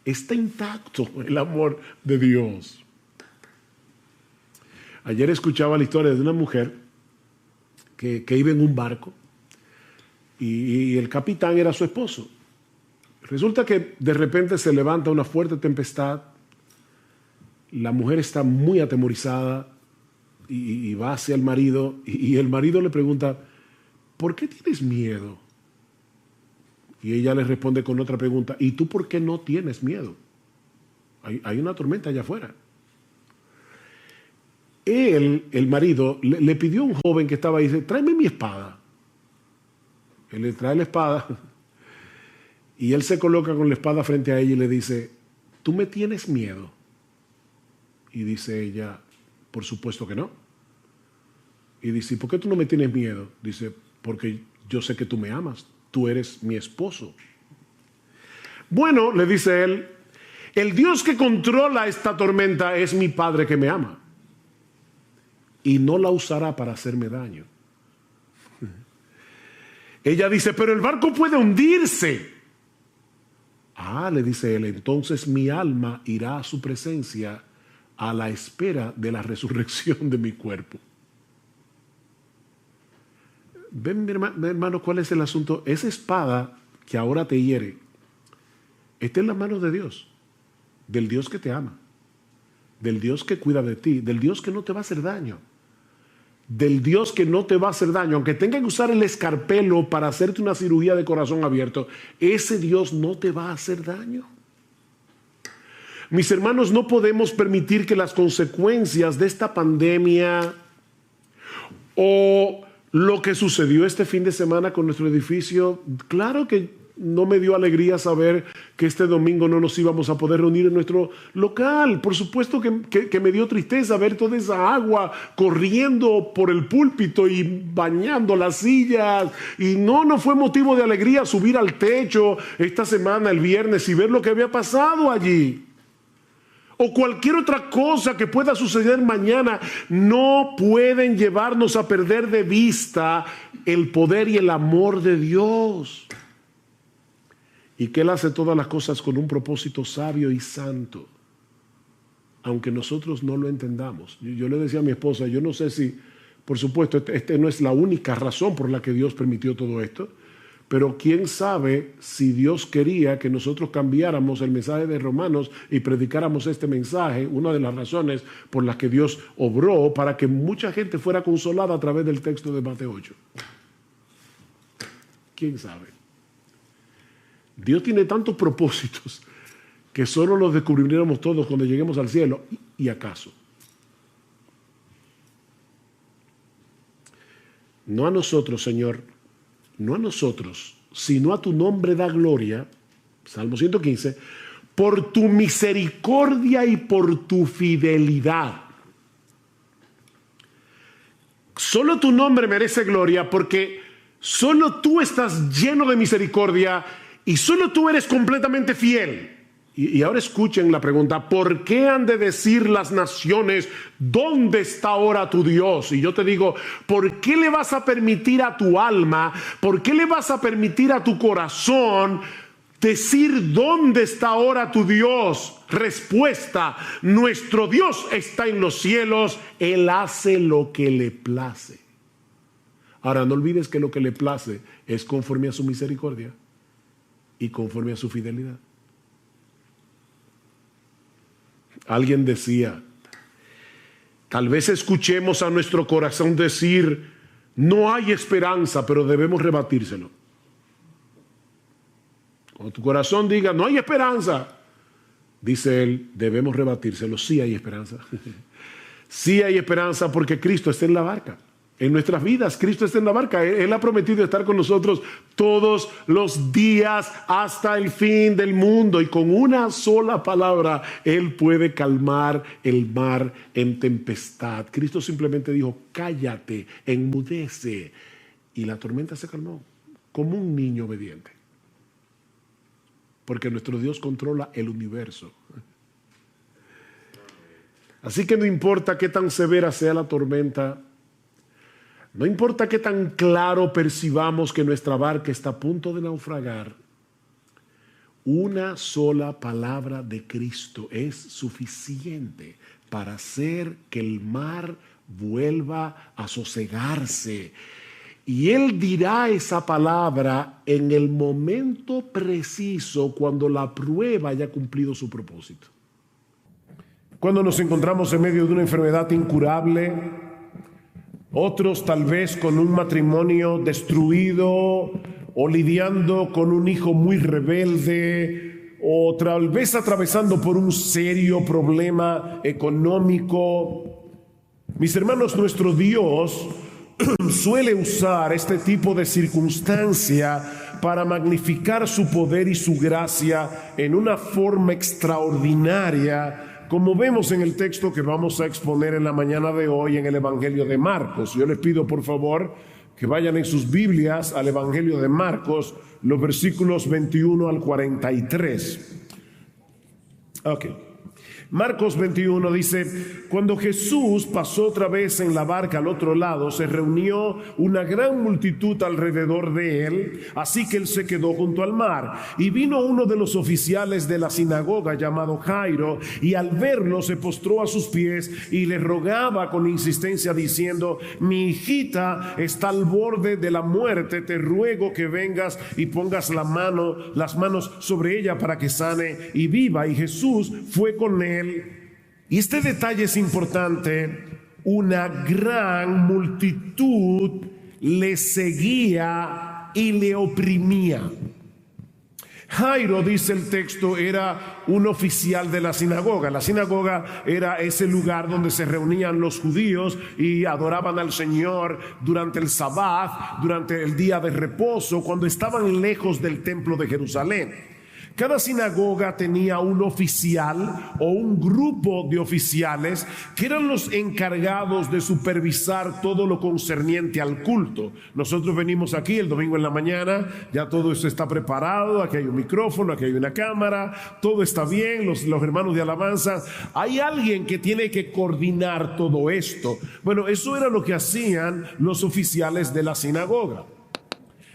Está intacto el amor de Dios. Ayer escuchaba la historia de una mujer que iba en un barco y el capitán era su esposo. Resulta que de repente se levanta una fuerte tempestad, la mujer está muy atemorizada y va hacia el marido y el marido le pregunta, ¿por qué tienes miedo? Y ella le responde con otra pregunta, ¿y tú por qué no tienes miedo? Hay una tormenta allá afuera. El marido, le pidió a un joven que estaba ahí, dice, tráeme mi espada. Él le trae la espada y él se coloca con la espada frente a ella y le dice, ¿tú me tienes miedo? Y dice ella, por supuesto que no. Y dice, ¿por qué tú no me tienes miedo? Dice, porque yo sé que tú me amas, tú eres mi esposo. Bueno, le dice él, el Dios que controla esta tormenta es mi Padre que me ama. Y no la usará para hacerme daño. Ella dice, pero el barco puede hundirse. Le dice él, entonces mi alma irá a su presencia a la espera de la resurrección de mi cuerpo. Ven, mi hermano, ¿cuál es el asunto? Esa espada que ahora te hiere está en las manos de Dios, del Dios que te ama, del Dios que cuida de ti, del Dios que no te va a hacer daño, del Dios que no te va a hacer daño. Aunque tenga que usar el escarpelo para hacerte una cirugía de corazón abierto, ese Dios no te va a hacer daño. Mis hermanos, no podemos permitir que las consecuencias de esta pandemia o lo que sucedió este fin de semana con nuestro edificio, claro que no me dio alegría saber que este domingo no nos íbamos a poder reunir en nuestro local. Por supuesto que me dio tristeza ver toda esa agua corriendo por el púlpito y bañando las sillas. Y no fue motivo de alegría subir al techo esta semana, el viernes, y ver lo que había pasado allí. O cualquier otra cosa que pueda suceder mañana, no pueden llevarnos a perder de vista el poder y el amor de Dios. Y que Él hace todas las cosas con un propósito sabio y santo, aunque nosotros no lo entendamos. Yo le decía a mi esposa, yo no sé si, por supuesto, este no es la única razón por la que Dios permitió todo esto, pero quién sabe si Dios quería que nosotros cambiáramos el mensaje de Romanos y predicáramos este mensaje, una de las razones por las que Dios obró para que mucha gente fuera consolada a través del texto de Mateo 8. ¿Quién sabe? Dios tiene tantos propósitos que solo los descubriremos todos cuando lleguemos al cielo. ¿Y acaso? No a nosotros, Señor, no a nosotros, sino a tu nombre da gloria, Salmo 115, por tu misericordia y por tu fidelidad. Solo tu nombre merece gloria porque solo tú estás lleno de misericordia y solo tú eres completamente fiel. Y ahora escuchen la pregunta, ¿por qué han de decir las naciones, ¿dónde está ahora tu Dios? Y yo te digo, ¿por qué le vas a permitir a tu alma, por qué le vas a permitir a tu corazón decir, ¿dónde está ahora tu Dios? Respuesta, nuestro Dios está en los cielos, Él hace lo que le place. Ahora, no olvides que lo que le place es conforme a su misericordia y conforme a su fidelidad. Alguien decía, tal vez escuchemos a nuestro corazón decir, no hay esperanza, pero debemos rebatírselo. Cuando tu corazón diga, no hay esperanza, dice él, debemos rebatírselo. Sí hay esperanza. Sí hay esperanza porque Cristo está en la barca. En nuestras vidas, Cristo está en la barca. Él ha prometido estar con nosotros todos los días hasta el fin del mundo. Y con una sola palabra, Él puede calmar el mar en tempestad. Cristo simplemente dijo, cállate, enmudece. Y la tormenta se calmó, como un niño obediente. Porque nuestro Dios controla el universo. Así que no importa qué tan severa sea la tormenta, no importa qué tan claro percibamos que nuestra barca está a punto de naufragar, una sola palabra de Cristo es suficiente para hacer que el mar vuelva a sosegarse. Y Él dirá esa palabra en el momento preciso cuando la prueba haya cumplido su propósito. Cuando nos encontramos en medio de una enfermedad incurable, otros tal vez con un matrimonio destruido o lidiando con un hijo muy rebelde o tal vez atravesando por un serio problema económico. Mis hermanos, nuestro Dios suele usar este tipo de circunstancia para magnificar su poder y su gracia en una forma extraordinaria, como vemos en el texto que vamos a exponer en la mañana de hoy en el Evangelio de Marcos. Yo les pido por favor que vayan en sus Biblias al Evangelio de Marcos, los versículos 21 al 43. Ok. Marcos 21 dice: cuando Jesús pasó otra vez en la barca al otro lado, se reunió una gran multitud alrededor de él, así que él se quedó junto al mar. Y vino uno de los oficiales de la sinagoga llamado Jairo, y al verlo se postró a sus pies y le rogaba con insistencia diciendo: mi hijita está al borde de la muerte, te ruego que vengas y pongas las manos sobre ella para que sane y viva. Y Jesús fue con él. Y este detalle es importante: una gran multitud le seguía y le oprimía. Jairo, dice el texto, era un oficial de la sinagoga. La sinagoga era ese lugar donde se reunían los judíos y adoraban al Señor durante el Sabbat, durante el día de reposo, cuando estaban lejos del templo de Jerusalén. Cada sinagoga tenía un oficial o un grupo de oficiales que eran los encargados de supervisar todo lo concerniente al culto. Nosotros venimos aquí el domingo en la mañana, ya todo eso está preparado, aquí hay un micrófono, aquí hay una cámara, todo está bien, los hermanos de alabanza. Hay alguien que tiene que coordinar todo esto. Bueno, eso era lo que hacían los oficiales de la sinagoga.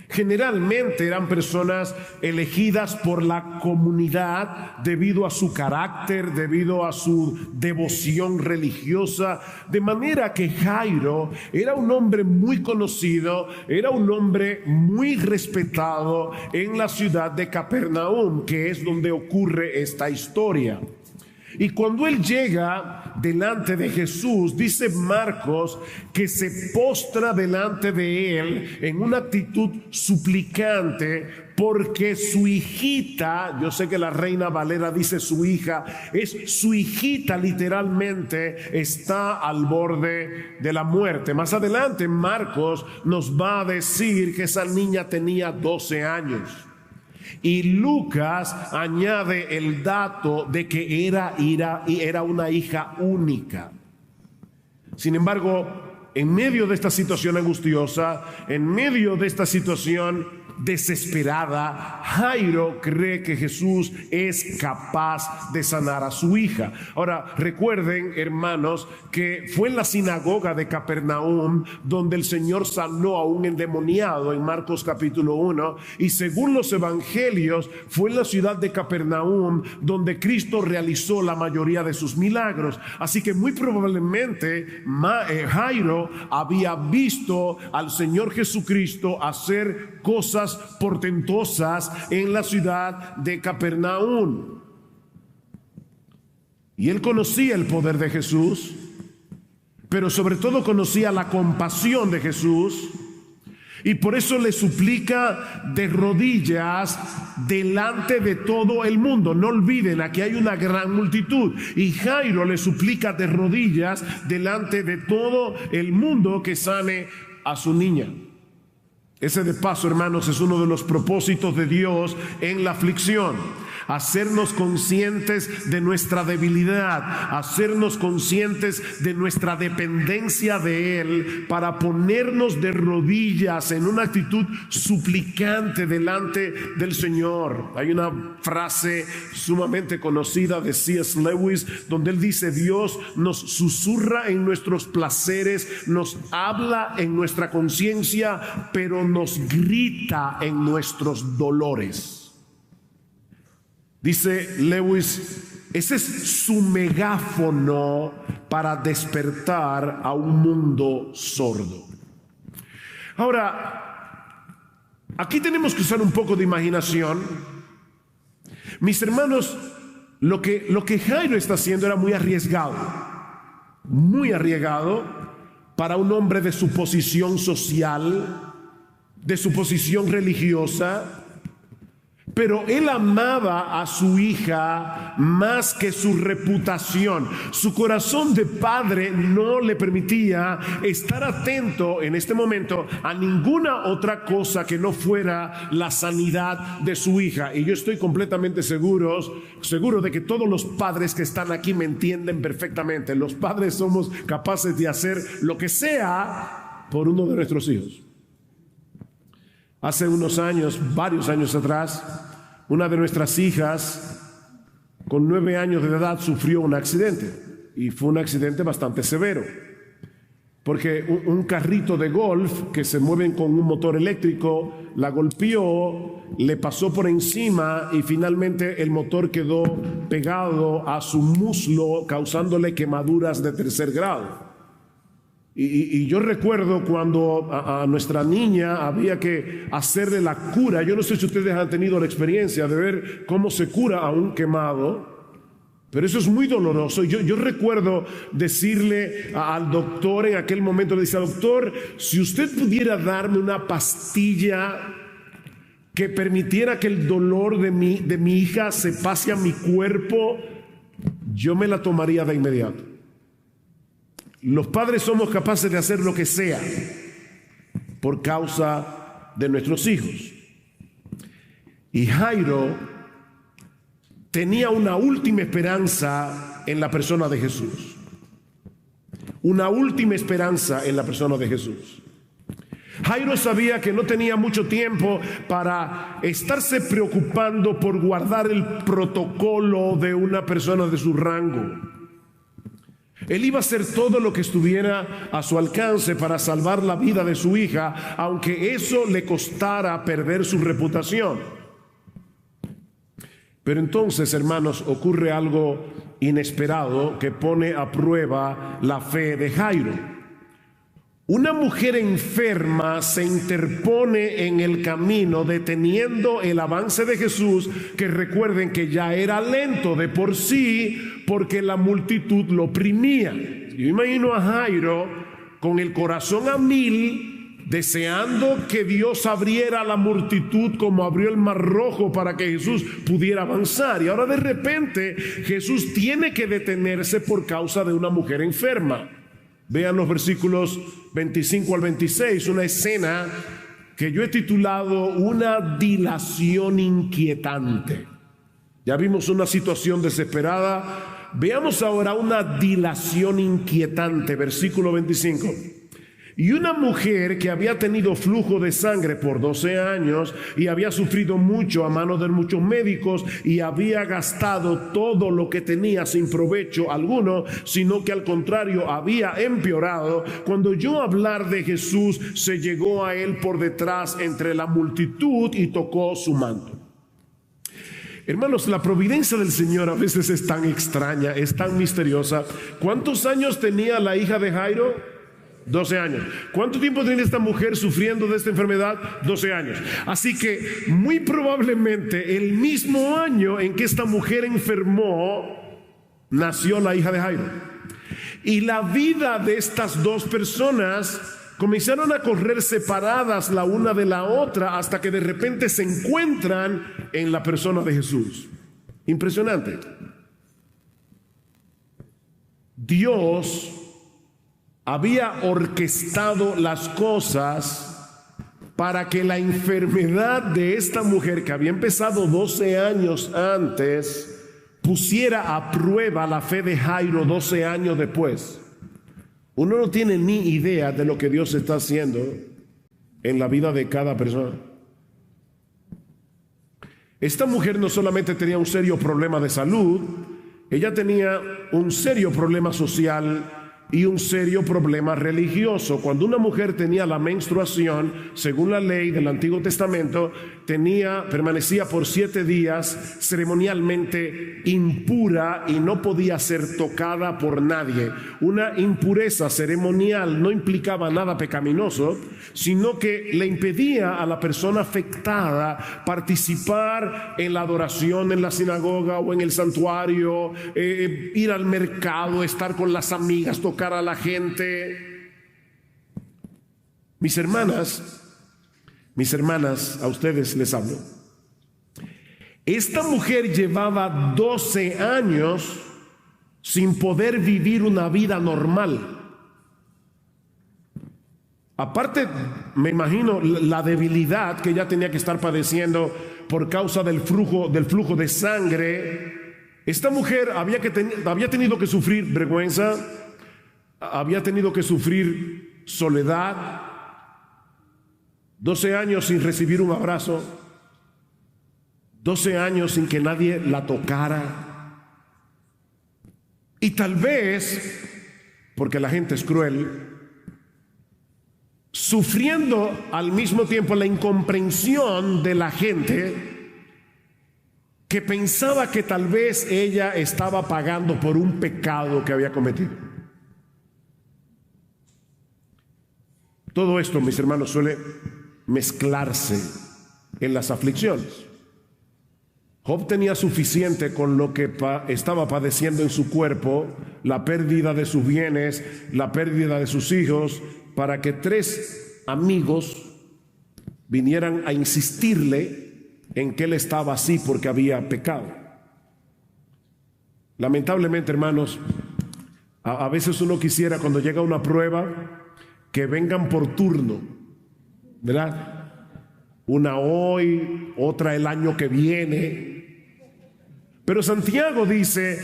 Generalmente eran personas elegidas por la comunidad debido a su carácter, debido a su devoción religiosa, de manera que Jairo era un hombre muy conocido, era un hombre muy respetado en la ciudad de Capernaum, que es donde ocurre esta historia. Y cuando él llega delante de Jesús, dice Marcos que se postra delante de él en una actitud suplicante, porque su hijita, yo sé que la Reina Valera dice su hija, es su hijita literalmente, está al borde de la muerte. Más adelante Marcos nos va a decir que esa niña tenía 12 años. Y Lucas añade el dato de que era una hija única. Sin embargo, en medio de esta situación angustiosa, en medio de esta situación desesperada, Jairo cree que Jesús es capaz de sanar a su hija. Ahora, recuerden, hermanos, que fue en la sinagoga de Capernaum donde el Señor sanó a un endemoniado en Marcos capítulo 1, y según los evangelios fue en la ciudad de Capernaum donde Cristo realizó la mayoría de sus milagros. Así que muy probablemente Jairo había visto al Señor Jesucristo hacer cosas portentosas en la ciudad de Capernaum. Y él conocía el poder de Jesús, pero sobre todo conocía la compasión de Jesús, y por eso le suplica de rodillas delante de todo el mundo. No olviden, aquí hay una gran multitud, y Jairo le suplica de rodillas delante de todo el mundo que sane a su niña. Ese, de paso, hermanos, es uno de los propósitos de Dios en la aflicción: hacernos conscientes de nuestra debilidad, hacernos conscientes de nuestra dependencia de Él, para ponernos de rodillas en una actitud suplicante delante del Señor. Hay una frase sumamente conocida de C.S. Lewis donde él dice: Dios nos susurra en nuestros placeres, nos habla en nuestra conciencia, pero nos grita en nuestros dolores. Dice Lewis, ese es su megáfono para despertar a un mundo sordo. Ahora, aquí tenemos que usar un poco de imaginación. Mis hermanos, lo que Jairo está haciendo era muy arriesgado para un hombre de su posición social, de su posición religiosa. Pero él amaba a su hija más que su reputación. Su corazón de padre no le permitía estar atento en este momento a ninguna otra cosa que no fuera la sanidad de su hija. Y yo estoy completamente seguro de que todos los padres que están aquí me entienden perfectamente. Los padres somos capaces de hacer lo que sea por uno de nuestros hijos. Hace unos años, varios años atrás, una de nuestras hijas con 9 años de edad sufrió un accidente, y fue un accidente bastante severo, porque un carrito de golf que se mueven con un motor eléctrico la golpeó, le pasó por encima y finalmente el motor quedó pegado a su muslo, causándole quemaduras de 3er grado. Y yo recuerdo cuando a nuestra niña había que hacerle la cura. Yo no sé si ustedes han tenido la experiencia de ver cómo se cura a un quemado, pero eso es muy doloroso. Yo recuerdo decirle al doctor en aquel momento, le decía: doctor, si usted pudiera darme una pastilla que permitiera que el dolor de mi hija se pase a mi cuerpo, yo me la tomaría de inmediato. Los padres somos capaces de hacer lo que sea por causa de nuestros hijos. Y Jairo tenía una última esperanza en la persona de Jesús. Una última esperanza en la persona de Jesús. Jairo sabía que no tenía mucho tiempo para estarse preocupando por guardar el protocolo de una persona de su rango. Él iba a hacer todo lo que estuviera a su alcance para salvar la vida de su hija, aunque eso le costara perder su reputación. Pero entonces, hermanos, ocurre algo inesperado que pone a prueba la fe de Jairo. Una mujer enferma se interpone en el camino, deteniendo el avance de Jesús, que recuerden que ya era lento de por sí, porque la multitud lo oprimía. Yo imagino a Jairo con el corazón a 1000, deseando que Dios abriera la multitud como abrió el Mar Rojo para que Jesús pudiera avanzar. Y ahora de repente Jesús tiene que detenerse por causa de una mujer enferma. Vean los versículos 25 al 26, una escena que yo he titulado Una dilación inquietante. Ya vimos una situación desesperada, veamos ahora una dilación inquietante, versículo 25. Y una mujer que había tenido flujo de sangre por 12 años y había sufrido mucho a manos de muchos médicos y había gastado todo lo que tenía sin provecho alguno, sino que al contrario había empeorado, cuando oyó hablar de Jesús, se llegó a él por detrás entre la multitud y tocó su manto. Hermanos, la providencia del Señor a veces es tan extraña, es tan misteriosa. ¿Cuántos años tenía la hija de Jairo? 12 años. ¿Cuánto tiempo tiene esta mujer sufriendo de esta enfermedad? 12 años. Así que muy probablemente el mismo año en que esta mujer enfermó, nació la hija de Jairo. Y la vida de estas dos personas comenzaron a correr separadas la una de la otra hasta que de repente se encuentran en la persona de Jesús. Impresionante. Dios había orquestado las cosas para que la enfermedad de esta mujer, que había empezado 12 años antes, pusiera a prueba la fe de Jairo 12 años después. Uno no tiene ni idea de lo que Dios está haciendo en la vida de cada persona. Esta mujer no solamente tenía un serio problema de salud, ella tenía un serio problema social y un serio problema religioso. Cuando una mujer tenía la menstruación, según la ley del Antiguo Testamento, permanecía por 7 días ceremonialmente impura y no podía ser tocada por nadie. Una impureza ceremonial no implicaba nada pecaminoso, sino que le impedía a la persona afectada participar en la adoración en la sinagoga o en el santuario, ir al mercado, estar con las amigas, tocar a la gente. Mis hermanas, a ustedes les hablo. Esta mujer llevaba 12 años sin poder vivir una vida normal. Aparte, me imagino la debilidad que ella tenía que estar padeciendo por causa del flujo de sangre. Esta mujer había tenido que sufrir vergüenza, había tenido que sufrir soledad, 12 años sin recibir un abrazo, 12 años sin que nadie la tocara, Y tal vez, porque la gente es cruel, sufriendo al mismo tiempo la incomprensión de la gente que pensaba que tal vez ella estaba pagando por un pecado que había cometido. Todo esto, mis hermanos, suele mezclarse en las aflicciones. Job tenía suficiente con lo que estaba padeciendo en su cuerpo, la pérdida de sus bienes, la pérdida de sus hijos, para que 3 amigos vinieran a insistirle en que él estaba así porque había pecado. Lamentablemente, hermanos, a veces uno quisiera, cuando llega una prueba, que vengan por turno, ¿verdad? Una hoy, otra el año que viene. Pero Santiago dice: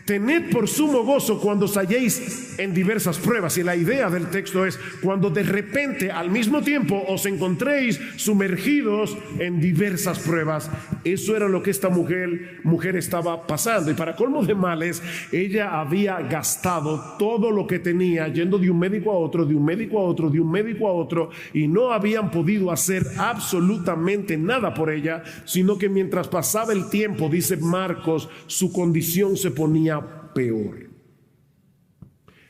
tened por sumo gozo cuando os halléis en diversas pruebas. Y la idea del texto es cuando de repente al mismo tiempo os encontréis sumergidos en diversas pruebas. Eso era lo que esta mujer estaba pasando. Y para colmo de males, ella había gastado todo lo que tenía yendo de un médico a otro, de un médico a otro, de un médico a otro, y no habían podido hacer absolutamente nada por ella, sino que mientras pasaba el tiempo, dice Marcos, su condición se ponía peor.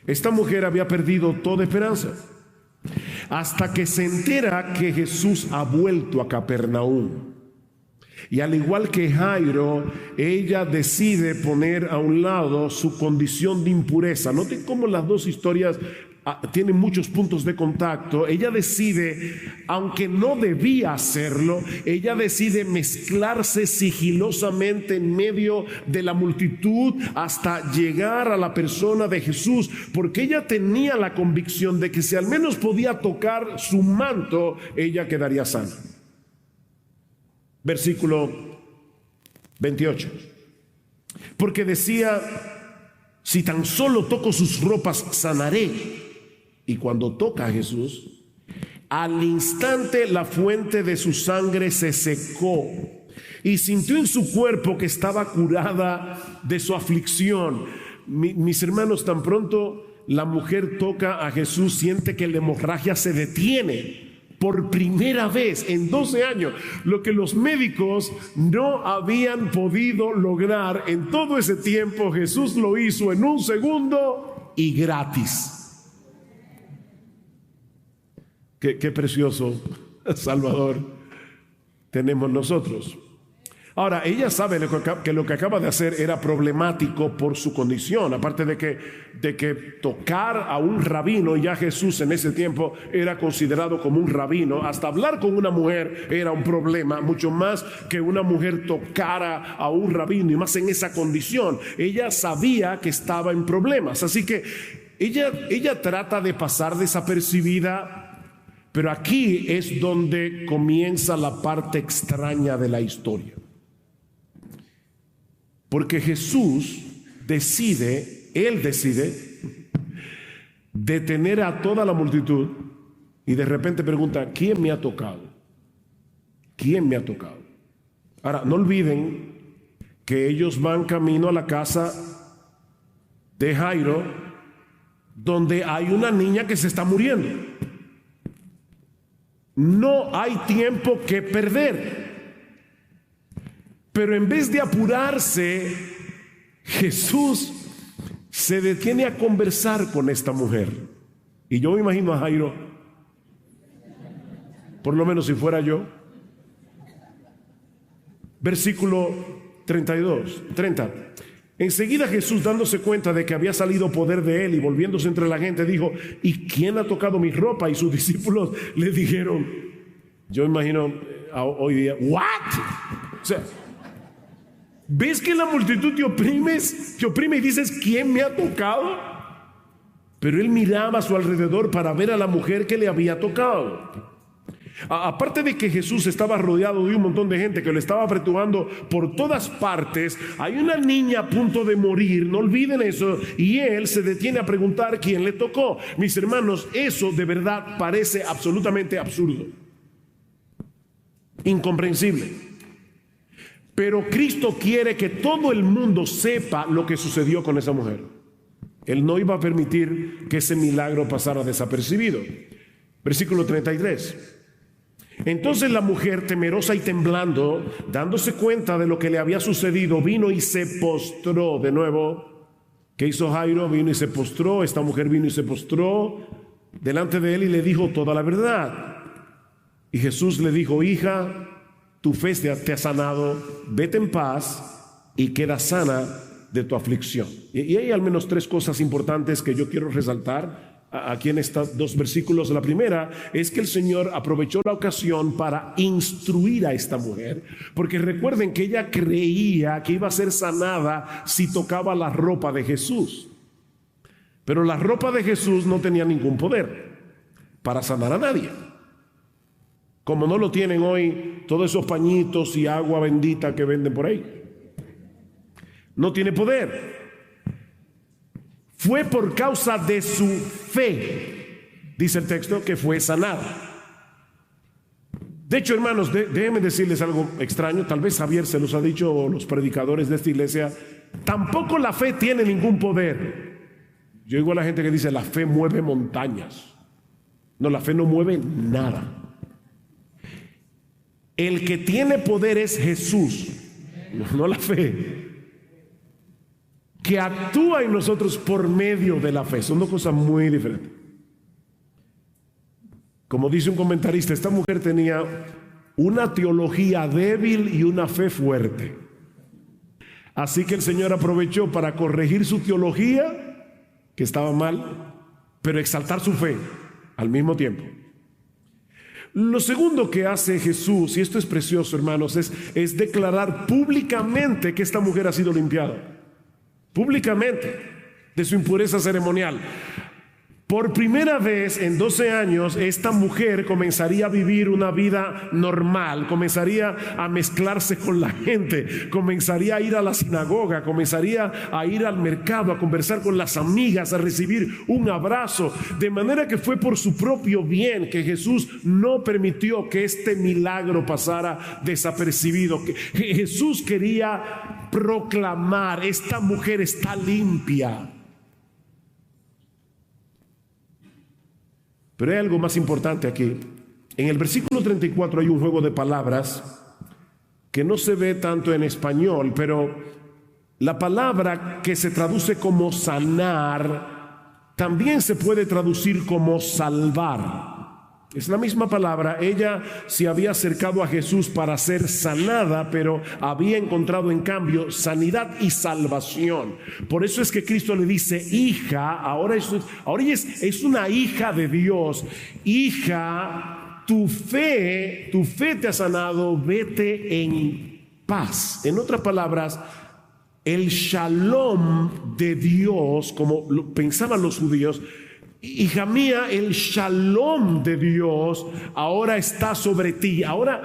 Esta mujer había perdido toda esperanza hasta que se entera que Jesús ha vuelto a Capernaum. Y al igual que Jairo, ella decide poner a un lado su condición de impureza. Noten cómo las dos historias tienen muchos puntos de contacto. Ella decide, aunque no debía hacerlo, ella decide mezclarse sigilosamente en medio de la multitud hasta llegar a la persona de Jesús, porque ella tenía la convicción de que si al menos podía tocar su manto, ella quedaría sana. Versículo 28. Porque decía: si tan solo toco sus ropas, sanaré. Y cuando toca a Jesús, al instante la fuente de su sangre se secó y sintió en su cuerpo que estaba curada de su aflicción. Mis hermanos, tan pronto la mujer toca a Jesús, siente que la hemorragia se detiene. Por primera vez en 12 años, lo que los médicos no habían podido lograr en todo ese tiempo, Jesús lo hizo en un segundo y gratis. Qué precioso Salvador tenemos nosotros. Ahora, ella sabe que lo que acaba de hacer era problemático por su condición, aparte de que tocar a un rabino, ya Jesús en ese tiempo era considerado como un rabino. Hasta hablar con una mujer era un problema, mucho más que una mujer tocara a un rabino, y más en esa condición. Ella sabía que estaba en problemas, así que ella trata de pasar desapercibida. Pero aquí es donde comienza la parte extraña de la historia. Porque Jesús decide detener a toda la multitud y de repente pregunta: ¿quién me ha tocado? ¿Quién me ha tocado? Ahora, no olviden que ellos van camino a la casa de Jairo, donde hay una niña que se está muriendo. No hay tiempo que perder. Pero en vez de apurarse, Jesús se detiene a conversar con esta mujer. Y yo me imagino a Jairo, por lo menos si fuera yo. Versículo 30. Enseguida Jesús, dándose cuenta de que había salido poder de él y volviéndose entre la gente, dijo: ¿y quién ha tocado mi ropa? Y sus discípulos le dijeron, yo imagino hoy día, ¿what? O sea, ¿ves que la multitud te oprime y dices: ¿quién me ha tocado? Pero él miraba a su alrededor para ver a la mujer que le había tocado. Aparte de que Jesús estaba rodeado de un montón de gente que lo estaba apretujando por todas partes, hay una niña a punto de morir, no olviden eso, y él se detiene a preguntar quién le tocó. Mis hermanos, eso de verdad parece absolutamente absurdo, incomprensible. Pero Cristo quiere que todo el mundo sepa lo que sucedió con esa mujer. Él no iba a permitir que ese milagro pasara desapercibido. Versículo 33. Entonces la mujer, temerosa y temblando, dándose cuenta de lo que le había sucedido, vino y se postró. De nuevo, ¿qué hizo Jairo? Vino y se postró. Esta mujer vino y se postró delante de él y le dijo toda la verdad. Y Jesús le dijo: hija, tu fe te ha sanado, vete en paz y queda sana de tu aflicción. Y hay al menos 3 cosas importantes que yo quiero resaltar aquí en estos 2 versículos. La primera es que el Señor aprovechó la ocasión para instruir a esta mujer, porque recuerden que ella creía que iba a ser sanada si tocaba la ropa de Jesús, pero la ropa de Jesús no tenía ningún poder para sanar a nadie, como no lo tienen hoy todos esos pañitos y agua bendita que venden por ahí. No tiene poder. Fue por causa de su fe, dice el texto, que fue sanada. De hecho, hermanos, déjenme decirles algo extraño. Tal vez Javier se los ha dicho, o los predicadores de esta iglesia. Tampoco la fe tiene ningún poder. Yo digo a la gente que dice: la fe mueve montañas. No, la fe no mueve nada. El que tiene poder es Jesús, no la fe, que actúa en nosotros por medio de la fe. Son 2 cosas muy diferentes. Como dice un comentarista, esta mujer tenía una teología débil y una fe fuerte. Así que el Señor aprovechó para corregir su teología, que estaba mal, pero exaltar su fe al mismo tiempo. Lo segundo que hace Jesús, y esto es precioso, hermanos, es declarar públicamente que esta mujer ha sido limpiada. Públicamente de su impureza ceremonial. Por primera vez en 12 años, esta mujer comenzaría a vivir una vida normal, comenzaría a mezclarse con la gente, comenzaría a ir a la sinagoga, comenzaría a ir al mercado, a conversar con las amigas, a recibir un abrazo. De manera que fue por su propio bien que Jesús no permitió que este milagro pasara desapercibido. Que Jesús quería proclamar: esta mujer está limpia. Pero hay algo más importante aquí. En el versículo 34 hay un juego de palabras que no se ve tanto en español, pero la palabra que se traduce como sanar también se puede traducir como salvar. Es la misma palabra. Ella se había acercado a Jesús para ser sanada, pero había encontrado en cambio sanidad y salvación. Por eso es que Cristo le dice: hija, ahora ella es una hija de Dios. Hija, tu fe te ha sanado, vete en paz. En otras palabras, el shalom de Dios, como pensaban los judíos: hija mía, el shalom de Dios ahora está sobre ti. Ahora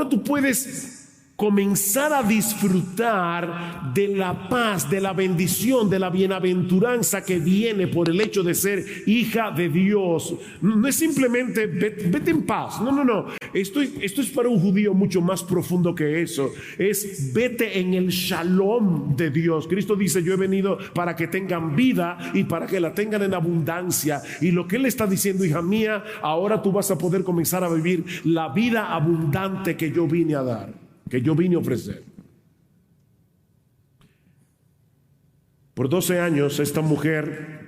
tú puedes comenzar a disfrutar de la paz, de la bendición, de la bienaventuranza que viene por el hecho de ser hija de Dios. No es simplemente vete en paz. No. Esto es para un judío mucho más profundo que eso. Es vete en el shalom de Dios. Cristo dice: yo he venido para que tengan vida y para que la tengan en abundancia. Y lo que Él está diciendo: hija mía, ahora tú vas a poder comenzar a vivir la vida abundante que yo vine a dar, que yo vine a ofrecer. Por 12 años esta mujer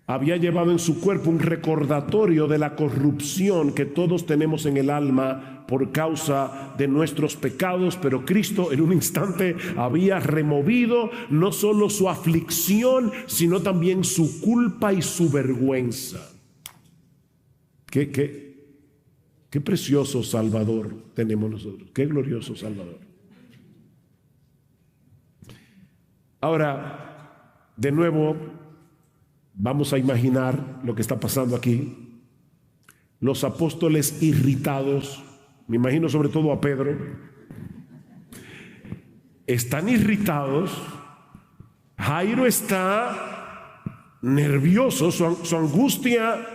había llevado en su cuerpo un recordatorio de la corrupción que todos tenemos en el alma por causa de nuestros pecados, pero Cristo en un instante había removido no solo su aflicción, sino también su culpa y su vergüenza. Qué precioso Salvador tenemos nosotros, qué glorioso Salvador. Ahora, de nuevo, vamos a imaginar lo que está pasando aquí. Los apóstoles irritados, me imagino sobre todo a Pedro, están irritados. Jairo está nervioso, su angustia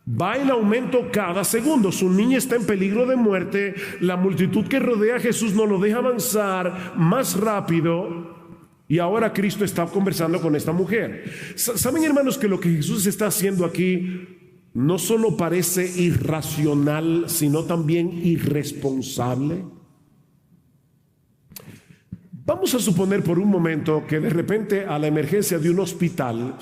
va en aumento cada segundo. Su niña está en peligro de muerte. La multitud que rodea a Jesús no lo deja avanzar más rápido. Y ahora Cristo está conversando con esta mujer. ¿Saben, hermanos, que lo que Jesús está haciendo aquí no solo parece irracional, sino también irresponsable? Vamos a suponer por un momento que de repente a la emergencia de un hospital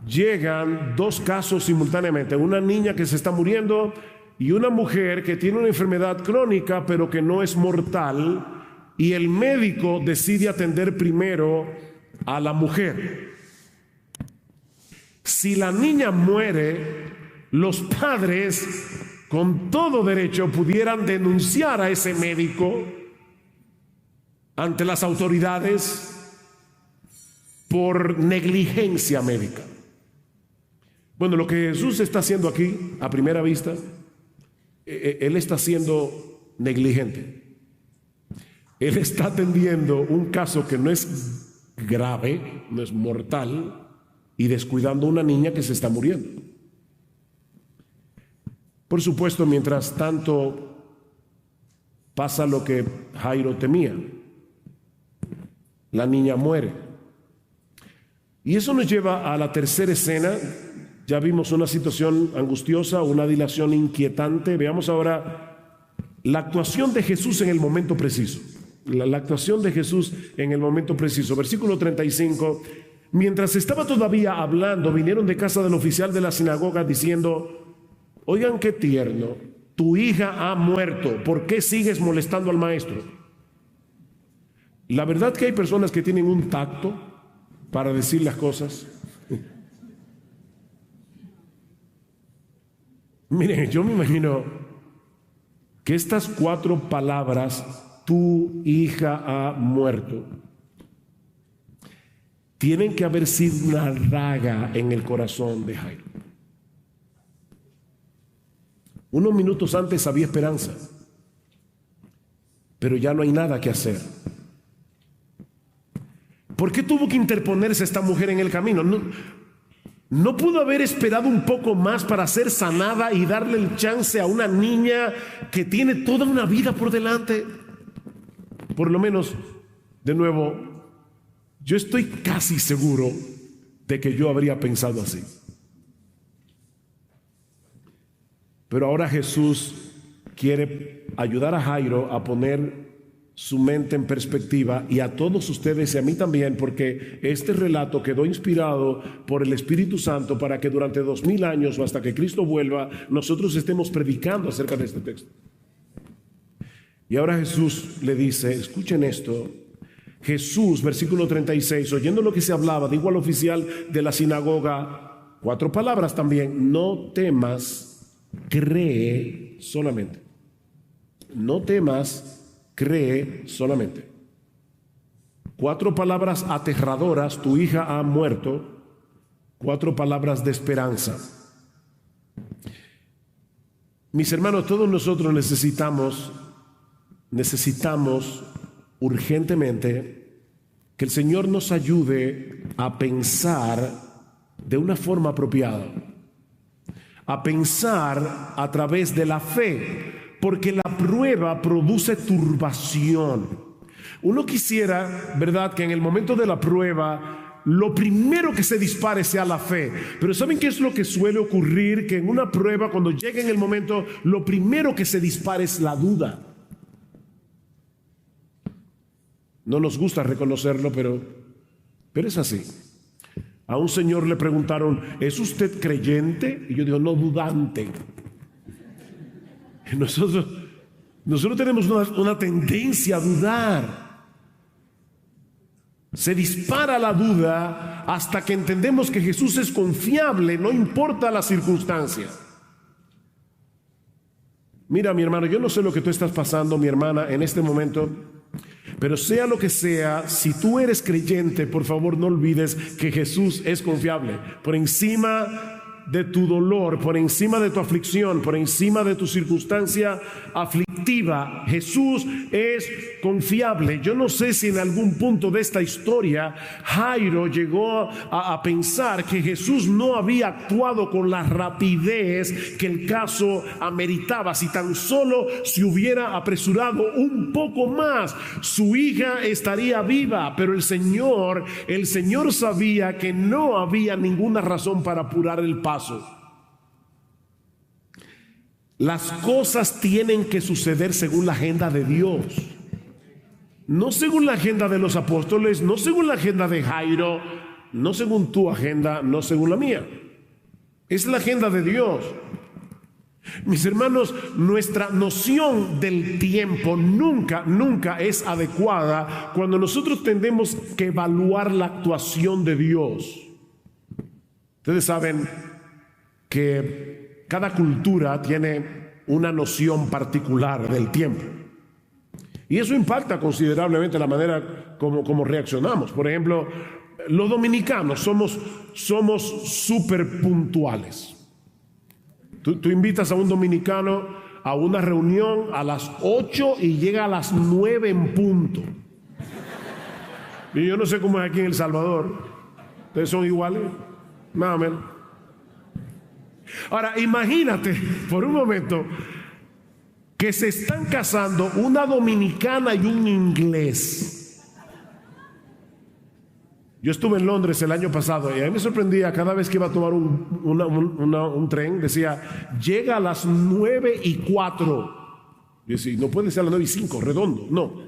llegan dos casos simultáneamente, una niña que se está muriendo y una mujer que tiene una enfermedad crónica pero que no es mortal, y el médico decide atender primero a la mujer. Si la niña muere, los padres con todo derecho pudieran denunciar a ese médico ante las autoridades por negligencia médica. Bueno, lo que Jesús está haciendo aquí, a primera vista, Él está siendo negligente. Él está atendiendo un caso que no es grave, no es mortal, y descuidando a una niña que se está muriendo. Por supuesto, mientras tanto, pasa lo que Jairo temía. La niña muere. Y eso nos lleva a la tercera escena. Ya vimos una situación angustiosa, una dilación inquietante. Veamos ahora la actuación de Jesús en el momento preciso. La actuación de Jesús en el momento preciso. Versículo 35. Mientras estaba todavía hablando, vinieron de casa del oficial de la sinagoga diciendo: oigan, qué tierno, tu hija ha muerto, ¿por qué sigues molestando al maestro? La verdad que hay personas que tienen un tacto para decir las cosas. Miren, yo me imagino que estas 4 palabras, tu hija ha muerto, tienen que haber sido una daga en el corazón de Jairo. Unos minutos antes había esperanza, pero ya no hay nada que hacer. ¿Por qué tuvo que interponerse esta mujer en el camino? ¿No pudo haber esperado un poco más para ser sanada y darle el chance a una niña que tiene toda una vida por delante? Por lo menos, de nuevo, yo estoy casi seguro de que yo habría pensado así. Pero ahora Jesús quiere ayudar a Jairo a poner su mente en perspectiva, y a todos ustedes y a mí también, porque este relato quedó inspirado por el Espíritu Santo para que durante 2000 años o hasta que Cristo vuelva, nosotros estemos predicando acerca de este texto. Y ahora Jesús le dice, escuchen esto. Jesús, versículo 36, oyendo lo que se hablaba, dijo al oficial de la sinagoga 4 palabras también: no temas, cree solamente. No temas, cree solamente. 4 palabras aterradoras: tu hija ha muerto. 4 palabras de esperanza. Mis hermanos, todos nosotros necesitamos urgentemente que el Señor nos ayude a pensar de una forma apropiada, a pensar a través de la fe, porque la prueba produce turbación. Uno quisiera, ¿verdad?, que en el momento de la prueba lo primero que se dispare sea la fe. Pero ¿saben qué es lo que suele ocurrir? Que en una prueba, cuando llega en el momento, lo primero que se dispara es la duda. No nos gusta reconocerlo, pero es así. A un señor le preguntaron: ¿es usted creyente? Y yo digo: no, dudante. Nosotros tenemos una tendencia a dudar. Se dispara la duda hasta que entendemos que Jesús es confiable, no importa la circunstancia. Mira, mi hermano, yo no sé lo que tú estás pasando, mi hermana, en este momento, pero sea lo que sea, si tú eres creyente, por favor no olvides que Jesús es confiable. Por encima de tu dolor, por encima de tu aflicción, por encima de tu circunstancia aflictiva, Jesús es confiable. Yo no sé si en algún punto de esta historia Jairo llegó a pensar que Jesús no había actuado con la rapidez que el caso ameritaba. Si tan solo se hubiera apresurado un poco más, su hija estaría viva. Pero el Señor sabía que no había ninguna razón para apurar el paso. Las cosas tienen que suceder según la agenda de Dios, no según la agenda de los apóstoles, no según la agenda de Jairo, no según tu agenda, no según la mía. Es la agenda de Dios. Mis hermanos, nuestra noción del tiempo nunca es adecuada cuando nosotros tendemos que evaluar la actuación de Dios. Ustedes saben que cada cultura tiene una noción particular del tiempo, y eso impacta considerablemente la manera como reaccionamos. Por ejemplo, los dominicanos somos súper puntuales. Tú invitas a un dominicano a una reunión a las 8 y llega a las 9 en punto. Y yo no sé cómo es aquí en El Salvador. ¿Ustedes son iguales? Más o menos. Ahora, imagínate por un momento que se están casando una dominicana y un inglés. Yo estuve en Londres el año pasado y a mí me sorprendía cada vez que iba a tomar un tren, decía, llega a las 9:04. Y decía, no puede ser a las 9:05, redondo, no.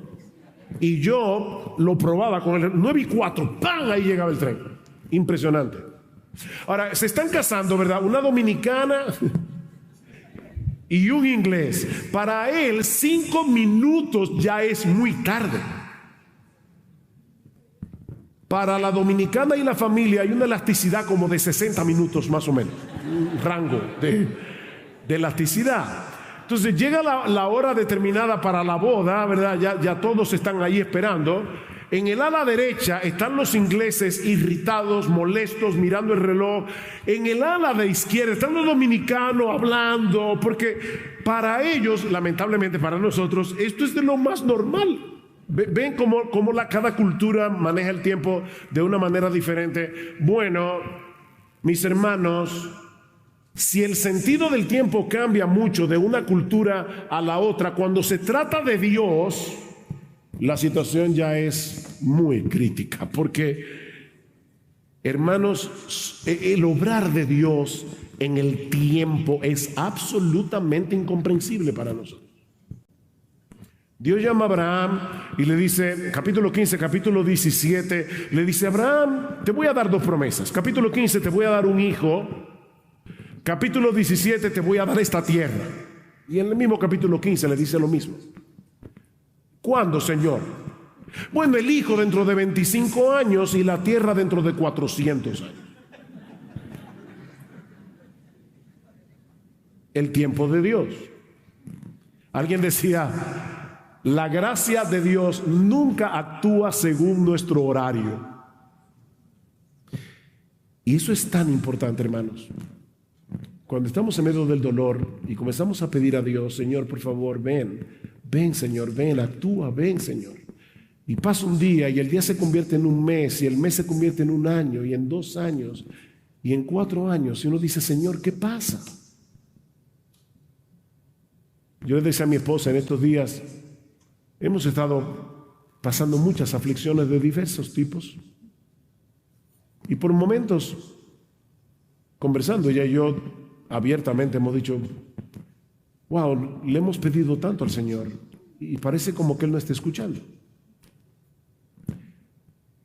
Y yo lo probaba con el 9:04, ¡pam! Ahí llegaba el tren. Impresionante. Ahora, se están casando, ¿verdad? Una dominicana y un inglés. Para él, 5 minutos ya es muy tarde. Para la dominicana y la familia hay una elasticidad como de 60 minutos más o menos. Un rango de elasticidad. Entonces llega la hora determinada para la boda, ¿verdad? Ya todos están ahí esperando. En el ala derecha están los ingleses irritados, molestos, mirando el reloj. En el ala de izquierda están los dominicanos hablando, porque para ellos, lamentablemente para nosotros, esto es de lo más normal. Ven cómo cada cultura maneja el tiempo de una manera diferente. Bueno, mis hermanos, si el sentido del tiempo cambia mucho de una cultura a la otra, cuando se trata de Dios, la situación ya es muy crítica, porque, hermanos, el obrar de Dios en el tiempo es absolutamente incomprensible para nosotros. Dios llama a Abraham y le dice, capítulo 15, capítulo 17, le dice, Abraham, te voy a dar 2 promesas. Capítulo 15, te voy a dar un hijo. Capítulo 17, te voy a dar esta tierra. Y en el mismo capítulo 15 le dice lo mismo. ¿Cuándo, Señor? Bueno, el hijo dentro de 25 años y la tierra dentro de 400 años. El tiempo de Dios. Alguien decía, la gracia de Dios nunca actúa según nuestro horario. Y eso es tan importante, hermanos. Cuando estamos en medio del dolor y comenzamos a pedir a Dios, Señor, por favor, ven, Señor, ven, actúa, ven, Señor. Y pasa un día y el día se convierte en un mes y el mes se convierte en un año y en 2 años y en 4 años. Y uno dice, Señor, ¿qué pasa? Yo le decía a mi esposa en estos días, hemos estado pasando muchas aflicciones de diversos tipos. Y por momentos, conversando ella y yo abiertamente hemos dicho, wow, le hemos pedido tanto al Señor y parece como que Él no está escuchando.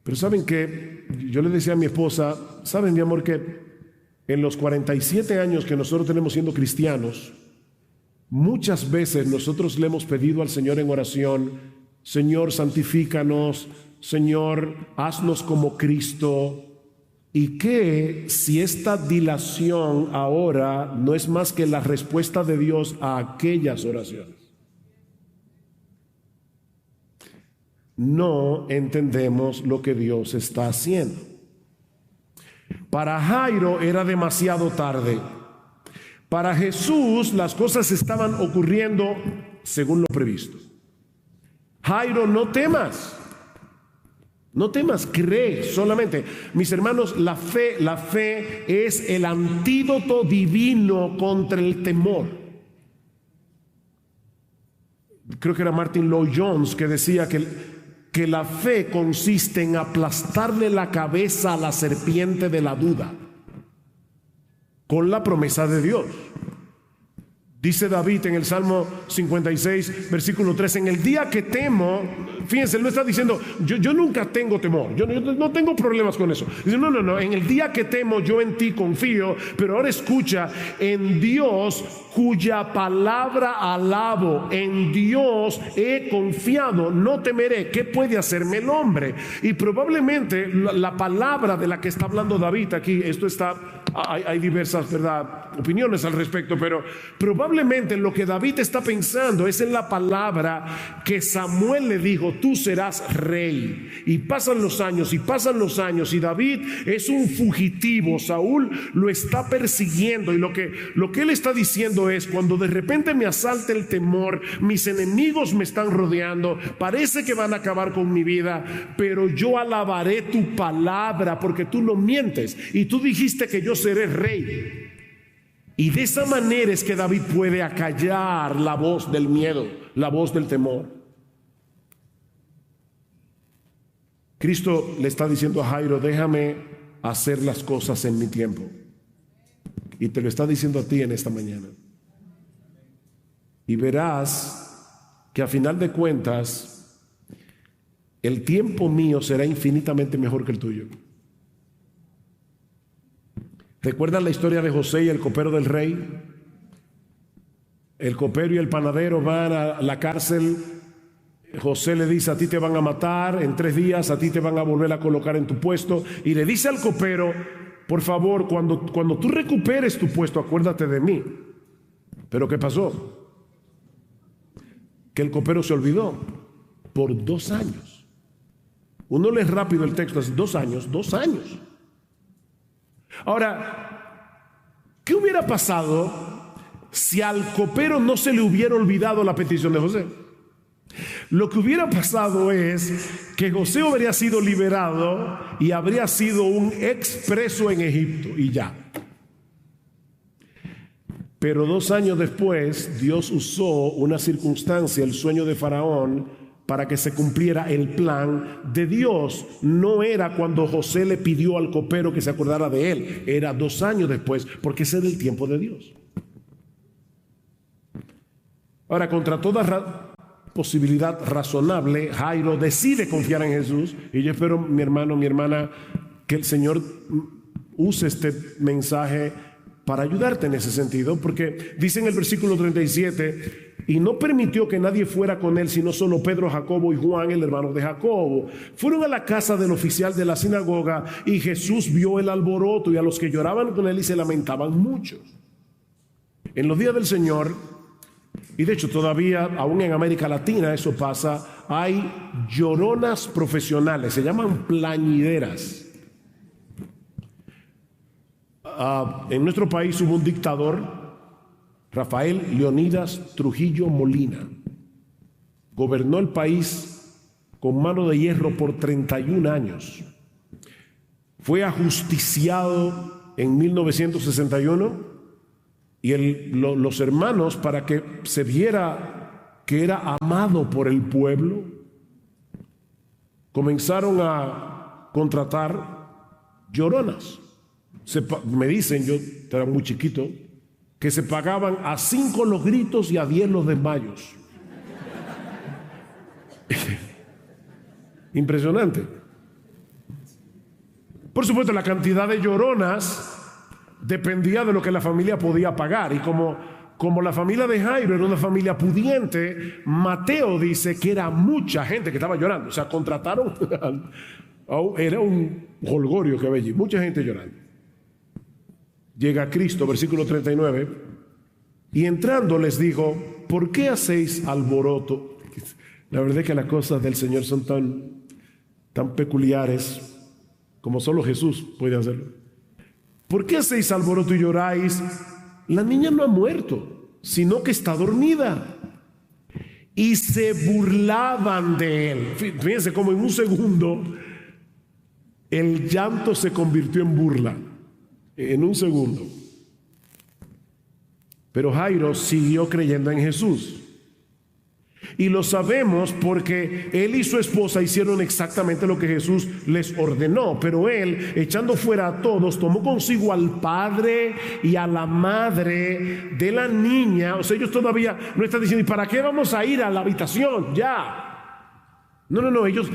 Pero ¿saben qué? Yo le decía a mi esposa, ¿saben, mi amor, que en los 47 años que nosotros tenemos siendo cristianos, muchas veces nosotros le hemos pedido al Señor en oración, Señor, santifícanos, Señor, haznos como Cristo? ¿Y qué si esta dilación ahora no es más que la respuesta de Dios a aquellas oraciones? No entendemos lo que Dios está haciendo. Para Jairo era demasiado tarde. Para Jesús las cosas estaban ocurriendo según lo previsto. Jairo, no temas. No temas, cree solamente. Mis hermanos, la fe es el antídoto divino contra el temor. Creo que era Martin Lloyd-Jones que decía que la fe consiste en aplastarle la cabeza a la serpiente de la duda con la promesa de Dios. Dice David en el Salmo 56, versículo 3, en el día que temo, fíjense, él no está diciendo, yo nunca tengo temor, yo no tengo problemas con eso. Dice, no, en el día que temo yo en ti confío, pero ahora escucha, en Dios cuya palabra alabo, en Dios he confiado, no temeré. ¿Qué puede hacerme el hombre? Y probablemente la palabra de la que está hablando David aquí, esto está... Hay diversas, ¿verdad?, opiniones al respecto, pero probablemente lo que David está pensando es en la palabra que Samuel le dijo, tú serás rey. Y pasan los años y David es un fugitivo. Saúl lo está persiguiendo y lo que él está diciendo es, cuando de repente me asalta el temor, mis enemigos me están rodeando, parece que van a acabar con mi vida, pero yo alabaré tu palabra porque tú no mientes y tú dijiste que yo seré rey. Y de esa manera es que David puede acallar la voz del miedo, la voz del temor. Cristo le está diciendo a Jairo, déjame hacer las cosas en mi tiempo. Y te lo está diciendo a ti en esta mañana. Y verás que a final de cuentas el tiempo mío será infinitamente mejor que el tuyo. ¿Recuerdan la historia de José y el copero del rey? El copero y el panadero van a la cárcel. José le dice, a ti te van a matar en 3 días, a ti te van a volver a colocar en tu puesto. Y le dice al copero, por favor, cuando tú recuperes tu puesto, acuérdate de mí. ¿Pero qué pasó? Que el copero se olvidó por 2 años. Uno lee rápido el texto, es 2 años. Ahora, ¿qué hubiera pasado si al copero no se le hubiera olvidado la petición de José? Lo que hubiera pasado es que José habría sido liberado y habría sido un expreso en Egipto y ya. Pero 2 años después, Dios usó una circunstancia, el sueño de Faraón, para que se cumpliera el plan de Dios. No era cuando José le pidió al copero que se acordara de él, era 2 años después, porque ese era el tiempo de Dios. Ahora, contra toda posibilidad razonable, Jairo decide confiar en Jesús, y yo espero, mi hermano, mi hermana, que el Señor use este mensaje para ayudarte en ese sentido, porque dice en el versículo 37, y no permitió que nadie fuera con él, sino solo Pedro, Jacobo y Juan, el hermano de Jacobo. Fueron a la casa del oficial de la sinagoga, y Jesús vio el alboroto y a los que lloraban con él y se lamentaban muchos. En los días del Señor, y de hecho todavía aún en América Latina eso pasa, hay lloronas profesionales, se llaman plañideras. En nuestro país hubo un dictador, Rafael Leonidas Trujillo Molina. Gobernó el país con mano de hierro por 31 años. Fue ajusticiado en 1961 y los hermanos, para que se viera que era amado por el pueblo, comenzaron a contratar lloronas. Me dicen, yo era muy chiquito, que se pagaban a 5 los gritos y a 10 los desmayos. Impresionante. Por supuesto, la cantidad de lloronas dependía de lo que la familia podía pagar, y como la familia de Jairo era una familia pudiente, Mateo dice que era mucha gente que estaba llorando. O sea, contrataron era un jolgorio que había allí, mucha gente llorando. Llega Cristo, versículo 39, y entrando les dijo, ¿por qué hacéis alboroto? La verdad es que las cosas del Señor son tan peculiares como solo Jesús puede hacerlo. ¿por qué hacéis alboroto y lloráis? La niña no ha muerto, sino que está dormida. Y se burlaban de él. Fíjense cómo en un segundo el llanto se convirtió en burla. En un segundo. Pero Jairo siguió creyendo en Jesús. Y lo sabemos porque él y su esposa hicieron exactamente lo que Jesús les ordenó. Pero él, echando fuera a todos, tomó consigo al padre y a la madre de la niña. O sea, ellos todavía no están diciendo, ¿y para qué vamos a ir a la habitación? Ya. No, ellos...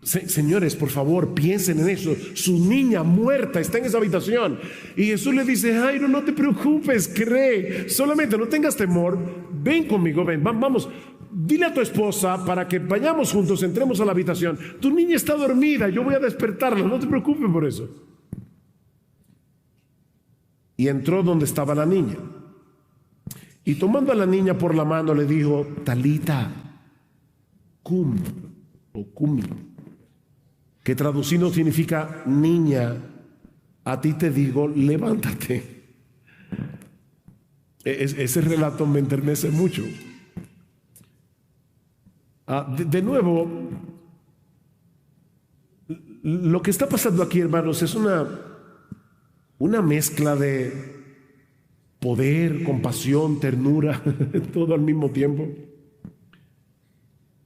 Señores, por favor, piensen en eso. Su niña muerta está en esa habitación. Y Jesús le dice, Jairo, no te preocupes, cree. Solamente no tengas temor. Ven conmigo, ven, vamos. Dile a tu esposa para que vayamos juntos, entremos a la habitación. Tu niña está dormida, yo voy a despertarla, no te preocupes por eso. Y entró donde estaba la niña. Y tomando a la niña por la mano le dijo, Talita, cum, o cumi, que traducido significa niña, a ti te digo, levántate. Ese relato me enternece mucho. De nuevo, lo que está pasando aquí, hermanos, es una mezcla de poder, compasión, ternura, todo al mismo tiempo.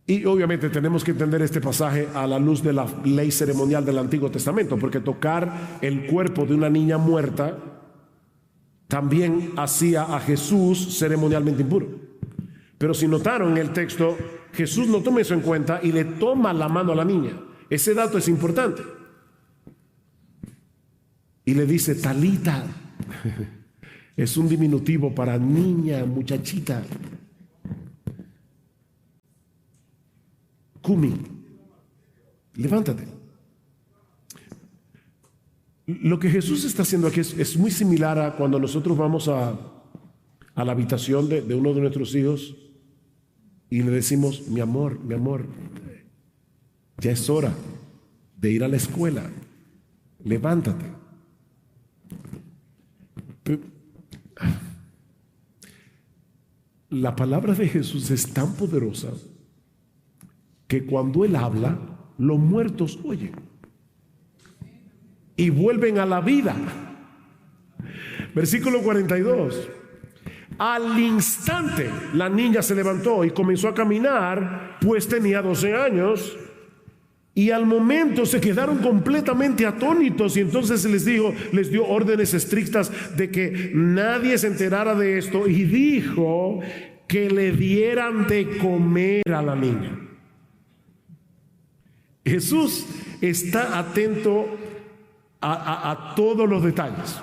Y obviamente tenemos que entender este pasaje a la luz de la ley ceremonial del Antiguo Testamento, porque tocar el cuerpo de una niña muerta también hacía a Jesús ceremonialmente impuro. Pero si notaron en el texto, Jesús no toma eso en cuenta y le toma la mano a la niña. Ese dato es importante. Y le dice, Talita. Es un diminutivo para niña, muchachita. Cumi, levántate. Lo que Jesús está haciendo aquí es muy similar a cuando nosotros vamos a la habitación de uno de nuestros hijos y le decimos, mi amor, ya es hora de ir a la escuela, levántate. La palabra de Jesús es tan poderosa que cuando Él habla, los muertos oyen y vuelven a la vida. Versículo 42. Al instante la niña se levantó y comenzó a caminar, pues tenía 12 años. Y al momento se quedaron completamente atónitos, y entonces les dio órdenes estrictas de que nadie se enterara de esto, y dijo que le dieran de comer a la niña. Jesús está atento a todos los detalles.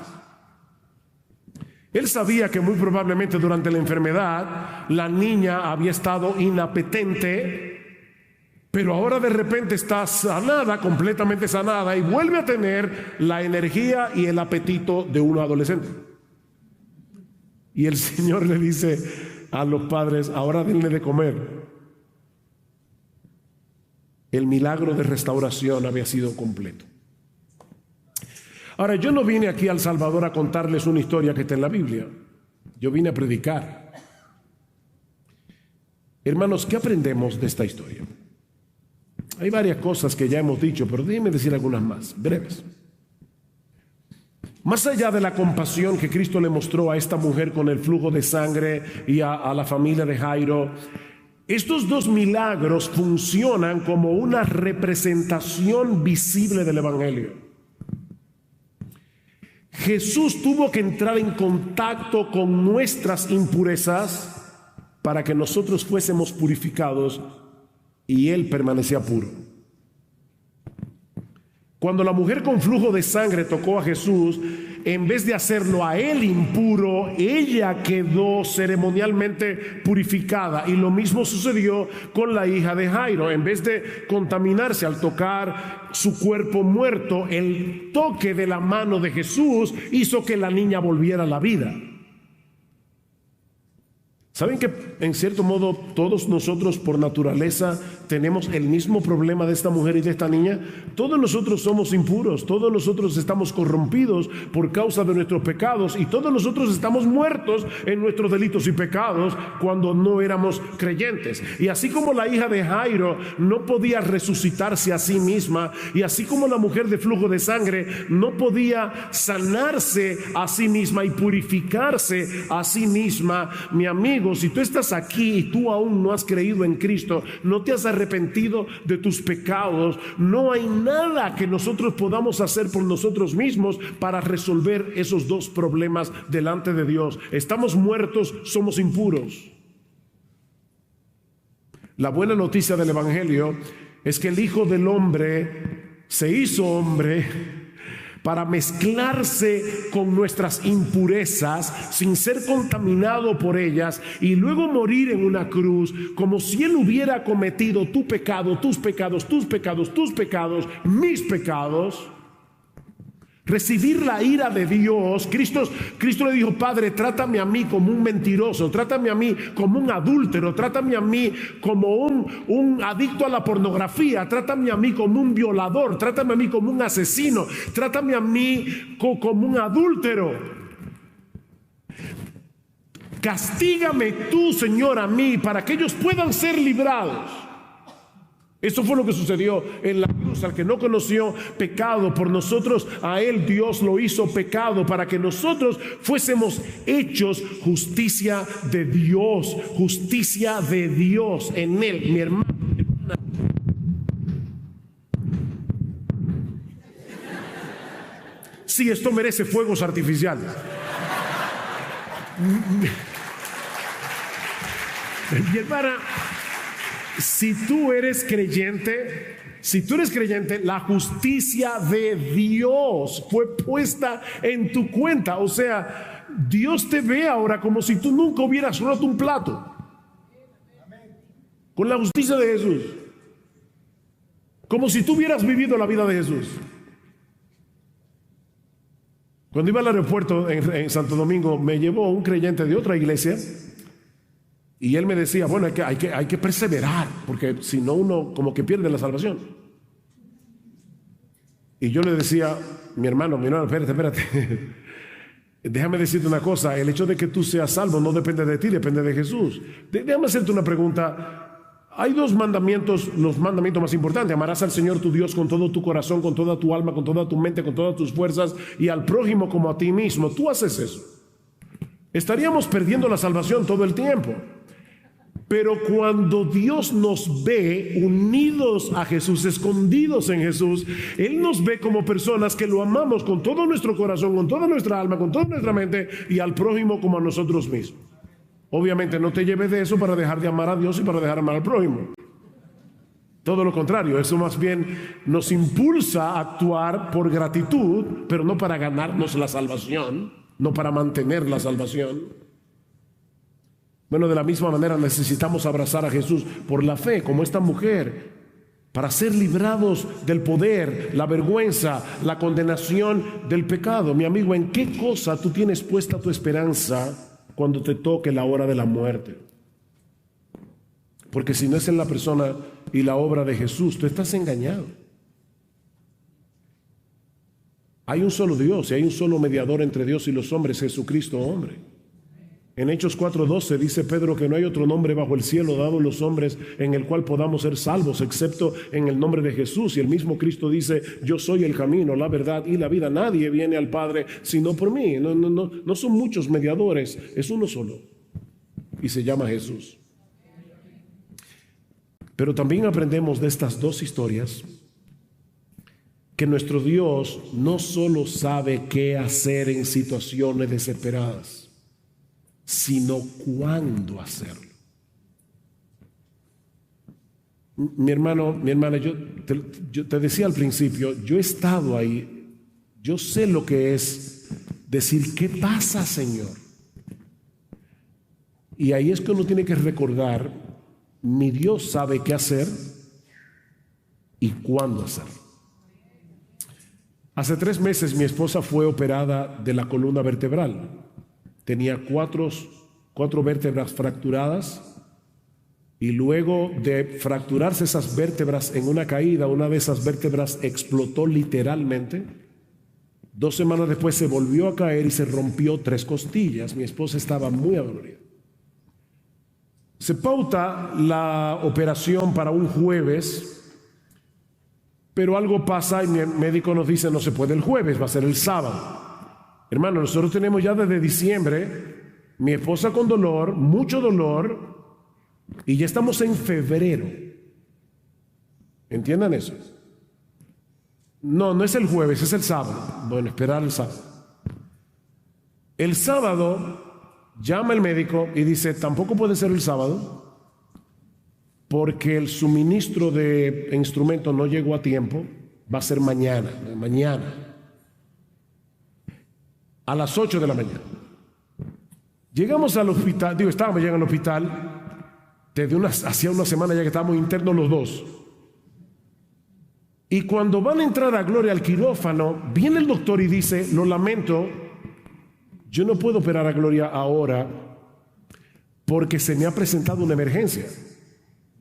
Él sabía que muy probablemente durante la enfermedad la niña había estado inapetente, pero ahora de repente está sanada, completamente sanada, y vuelve a tener la energía y el apetito de un adolescente. Y el Señor le dice a los padres, ahora denle de comer. El milagro de restauración había sido completo. Ahora, yo no vine aquí al Salvador a contarles una historia que está en la Biblia. Yo vine a predicar. Hermanos, ¿qué aprendemos de esta historia? Hay varias cosas que ya hemos dicho, pero déjenme decir algunas más, breves. Más allá de la compasión que Cristo le mostró a esta mujer con el flujo de sangre y a la familia de Jairo, estos dos milagros funcionan como una representación visible del Evangelio. Jesús tuvo que entrar en contacto con nuestras impurezas para que nosotros fuésemos purificados, y Él permanecía puro. Cuando la mujer con flujo de sangre tocó a Jesús, en vez de hacerlo a Él impuro, ella quedó ceremonialmente purificada. Y lo mismo sucedió con la hija de Jairo. En vez de contaminarse al tocar su cuerpo muerto, el toque de la mano de Jesús hizo que la niña volviera a la vida. ¿Saben que en cierto modo todos nosotros por naturaleza tenemos el mismo problema de esta mujer y de esta niña? Todos nosotros somos impuros, todos nosotros estamos corrompidos por causa de nuestros pecados y todos nosotros estamos muertos en nuestros delitos y pecados cuando no éramos creyentes. Y así como la hija de Jairo no podía resucitarse a sí misma, y así como la mujer de flujo de sangre no podía sanarse a sí misma y purificarse a sí misma, mi amigo, si tú estás aquí y tú aún no has creído en Cristo, no te has arrepentido de tus pecados, no hay nada que nosotros podamos hacer por nosotros mismos para resolver esos dos problemas delante de Dios. Estamos muertos, somos impuros. La buena noticia del Evangelio es que el Hijo del Hombre se hizo hombre para mezclarse con nuestras impurezas sin ser contaminado por ellas y luego morir en una cruz como si Él hubiera cometido tu pecado, tus pecados, tus pecados, tus pecados, mis pecados. Recibir la ira de Dios. Cristo le dijo: Padre, trátame a mí como un mentiroso, trátame a mí como un adúltero, trátame a mí como un adicto a la pornografía, trátame a mí como un violador, trátame a mí como un asesino, trátame a mí como un adúltero. Castígame tú, Señor, a mí para que ellos puedan ser librados. Eso fue lo que sucedió en la cruz. Al que no conoció pecado, por nosotros, a él Dios lo hizo pecado para que nosotros fuésemos hechos justicia de Dios. Justicia de Dios en él, mi hermano. Sí, esto merece fuegos artificiales. Mi hermana, si tú eres creyente, la justicia de Dios fue puesta en tu cuenta. O sea, Dios te ve ahora como si tú nunca hubieras roto un plato. Con la justicia de Jesús. Como si tú hubieras vivido la vida de Jesús. Cuando iba al aeropuerto en Santo Domingo, me llevó un creyente de otra iglesia. Y él me decía: bueno, hay que perseverar, porque si no uno como que pierde la salvación. Y yo le decía: mi hermano, espérate. Déjame decirte una cosa, el hecho de que tú seas salvo no depende de ti, depende de Jesús. Déjame hacerte una pregunta. Hay dos mandamientos, los mandamientos más importantes: amarás al Señor tu Dios con todo tu corazón, con toda tu alma, con toda tu mente, con todas tus fuerzas, y al prójimo como a ti mismo. Tú haces eso. Estaríamos perdiendo la salvación todo el tiempo. Pero cuando Dios nos ve unidos a Jesús, escondidos en Jesús, Él nos ve como personas que lo amamos con todo nuestro corazón, con toda nuestra alma, con toda nuestra mente, y al prójimo como a nosotros mismos. Obviamente no te lleves de eso para dejar de amar a Dios y para dejar de amar al prójimo. Todo lo contrario, eso más bien nos impulsa a actuar por gratitud, pero no para ganarnos la salvación, no para mantener la salvación. Bueno, de la misma manera necesitamos abrazar a Jesús por la fe, como esta mujer, para ser librados del poder, la vergüenza, la condenación del pecado. Mi amigo, ¿en qué cosa tú tienes puesta tu esperanza cuando te toque la hora de la muerte? Porque si no es en la persona y la obra de Jesús, tú estás engañado. Hay un solo Dios y hay un solo mediador entre Dios y los hombres, Jesucristo hombre. En Hechos 4:12 dice Pedro que no hay otro nombre bajo el cielo dado a los hombres en el cual podamos ser salvos, excepto en el nombre de Jesús. Y el mismo Cristo dice: yo soy el camino, la verdad y la vida. Nadie viene al Padre sino por mí. No son muchos mediadores, es uno solo. Y se llama Jesús. Pero también aprendemos de estas dos historias que nuestro Dios no solo sabe qué hacer en situaciones desesperadas, sino cuándo hacerlo. Mi hermana, yo te decía al principio, yo he estado ahí, yo sé lo que es decir: ¿qué pasa, Señor? Y ahí es que uno tiene que recordar: mi Dios sabe qué hacer y cuándo hacerlo. Hace 3 meses mi esposa fue operada de la columna vertebral. Tenía 4 4 vértebras fracturadas, y luego de fracturarse esas vértebras en una caída, una de esas vértebras explotó literalmente. 2 semanas después se volvió a caer y se rompió 3 costillas. Mi esposa estaba muy adolorida. Se pauta la operación para un jueves, pero algo pasa y mi médico nos dice: no se puede el jueves, va a ser el sábado. Hermano, nosotros tenemos ya desde diciembre, mi esposa con dolor, mucho dolor, y ya estamos en febrero. ¿Entiendan eso? No, no es el jueves, es el sábado. Bueno, esperar el sábado. El sábado llama el médico y dice: tampoco puede ser el sábado porque el suministro de instrumentos no llegó a tiempo, va a ser mañana a las 8 de la mañana. Llegamos al hospital, estábamos llegando al hospital hacía una semana ya que estábamos internos los dos. Y cuando van a entrar a Gloria al quirófano, viene el doctor y dice: lo lamento, yo no puedo operar a Gloria ahora porque se me ha presentado una emergencia.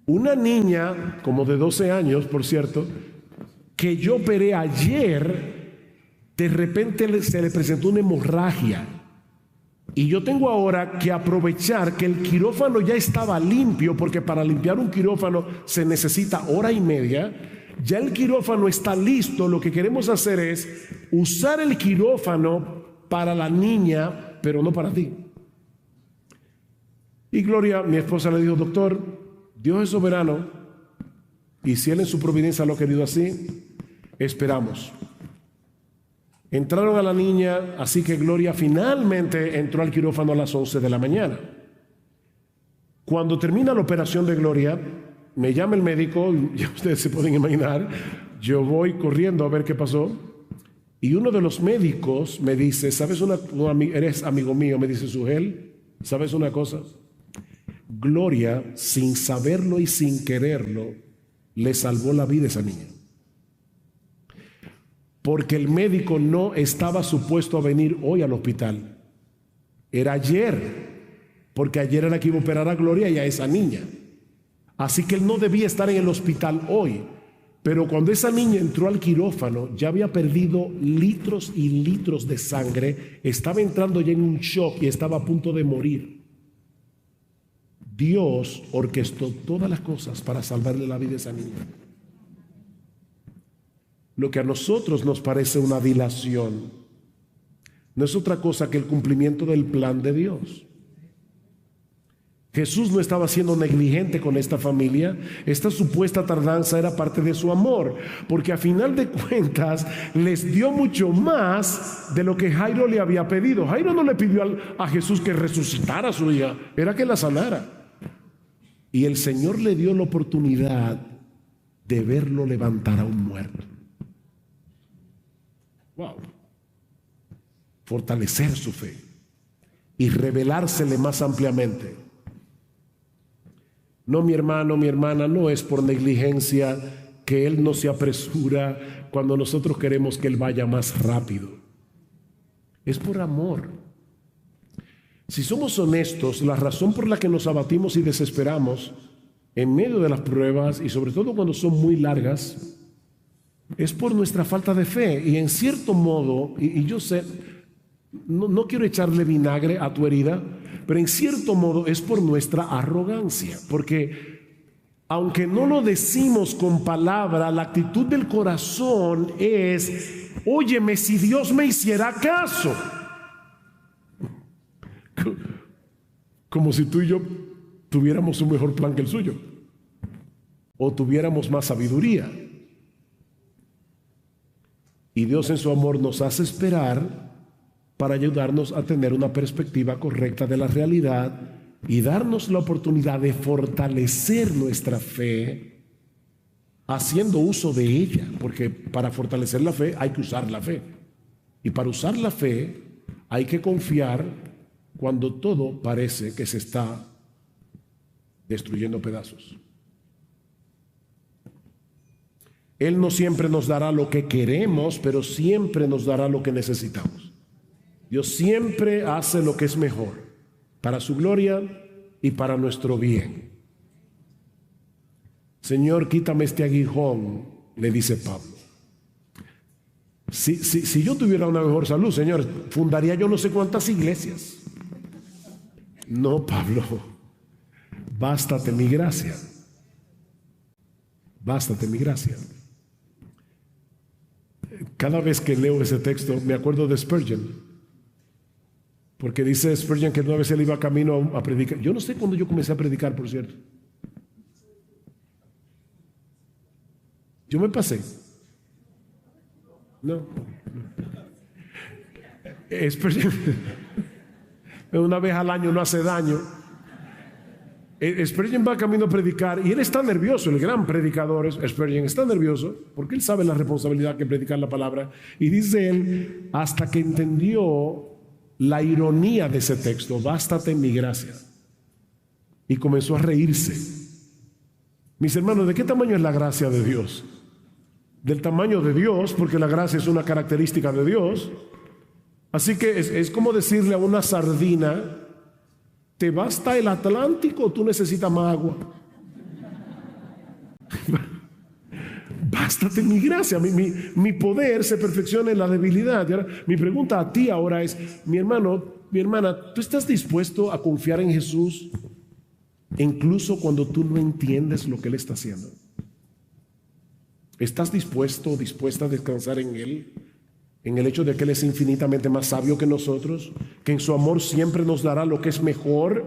Una niña, como de 12 años, por cierto, que yo operé ayer, de repente se le presentó una hemorragia. Y yo tengo ahora que aprovechar que el quirófano ya estaba limpio, porque para limpiar un quirófano se necesita 1.5 horas. Ya el quirófano está listo. Lo que queremos hacer es usar el quirófano para la niña, pero no para ti. Y Gloria, mi esposa, le dijo: doctor, Dios es soberano, y si Él en su providencia lo ha querido así, esperamos. Entraron a la niña, así que Gloria finalmente entró al quirófano a las 11 de la mañana. Cuando termina la operación de Gloria, me llama el médico, ya ustedes se pueden imaginar, yo voy corriendo a ver qué pasó, y uno de los médicos me dice: ¿sabes eres amigo mío? Me dice: Sugel, ¿sabes una cosa? Gloria, sin saberlo y sin quererlo, le salvó la vida a esa niña. Porque el médico no estaba supuesto a venir hoy al hospital. Era ayer, porque ayer era que iba a operar a Gloria y a esa niña. Así que él no debía estar en el hospital hoy. Pero cuando esa niña entró al quirófano, ya había perdido litros y litros de sangre, estaba entrando ya en un shock y estaba a punto de morir. Dios orquestó todas las cosas para salvarle la vida a esa niña. Lo que a nosotros nos parece una dilación no es otra cosa que el cumplimiento del plan de Dios. Jesús no estaba siendo negligente con esta familia. Esta supuesta tardanza era parte de su amor, porque a final de cuentas les dio mucho más de lo que Jairo le había pedido. Jairo no le pidió a Jesús que resucitara a su hija, era que la sanara. Y el Señor le dio la oportunidad de verlo levantar a un muerto. Wow. Fortalecer su fe y revelársele más ampliamente. No, mi hermano, mi hermana, no es por negligencia que Él no se apresura cuando nosotros queremos que Él vaya más rápido. Es por amor. Si somos honestos, la razón por la que nos abatimos y desesperamos en medio de las pruebas, y sobre todo cuando son muy largas, es por nuestra falta de fe. Y en cierto modo, y yo sé, no quiero echarle vinagre a tu herida, pero en cierto modo es por nuestra arrogancia, porque aunque no lo decimos con palabra, la actitud del corazón es: óyeme, si Dios me hiciera caso. Como si tú y yo tuviéramos un mejor plan que el suyo, o tuviéramos más sabiduría. Y Dios en su amor nos hace esperar para ayudarnos a tener una perspectiva correcta de la realidad y darnos la oportunidad de fortalecer nuestra fe haciendo uso de ella, porque para fortalecer la fe hay que usar la fe, y para usar la fe hay que confiar cuando todo parece que se está destruyendo a pedazos. Él no siempre nos dará lo que queremos, pero siempre nos dará lo que necesitamos. Dios siempre hace lo que es mejor. para su gloria y para nuestro bien. Señor, quítame este aguijón, le dice Pablo. Si yo tuviera una mejor salud, Señor, fundaría yo no sé cuántas iglesias. No, Pablo, bástate mi gracia. Bástate mi gracia. Cada vez que leo ese texto me acuerdo de Spurgeon, porque dice Spurgeon que una vez él iba camino a predicar. Yo no sé cuándo yo comencé a predicar, por cierto. Yo me pasé. No. Spurgeon, una vez al año no hace daño. Spurgeon va camino a predicar y él está nervioso, el gran predicador Spurgeon está nervioso porque él sabe la responsabilidad que predicar la palabra, y dice él, hasta que entendió la ironía de ese texto, bástate mi gracia, y comenzó a reírse. Mis hermanos, ¿de qué tamaño es la gracia de Dios? Del tamaño de Dios, porque la gracia es una característica de Dios. Así que es como decirle a una sardina, ¿te basta el Atlántico o tú necesitas más agua? Bástate mi gracia, mi poder se perfecciona en la debilidad. Y ahora, mi pregunta a ti ahora es, mi hermano, mi hermana, ¿tú estás dispuesto a confiar en Jesús incluso cuando tú no entiendes lo que Él está haciendo? ¿Estás dispuesto o dispuesta a descansar en Él? En el hecho de que Él es infinitamente más sabio que nosotros, que en su amor siempre nos dará lo que es mejor,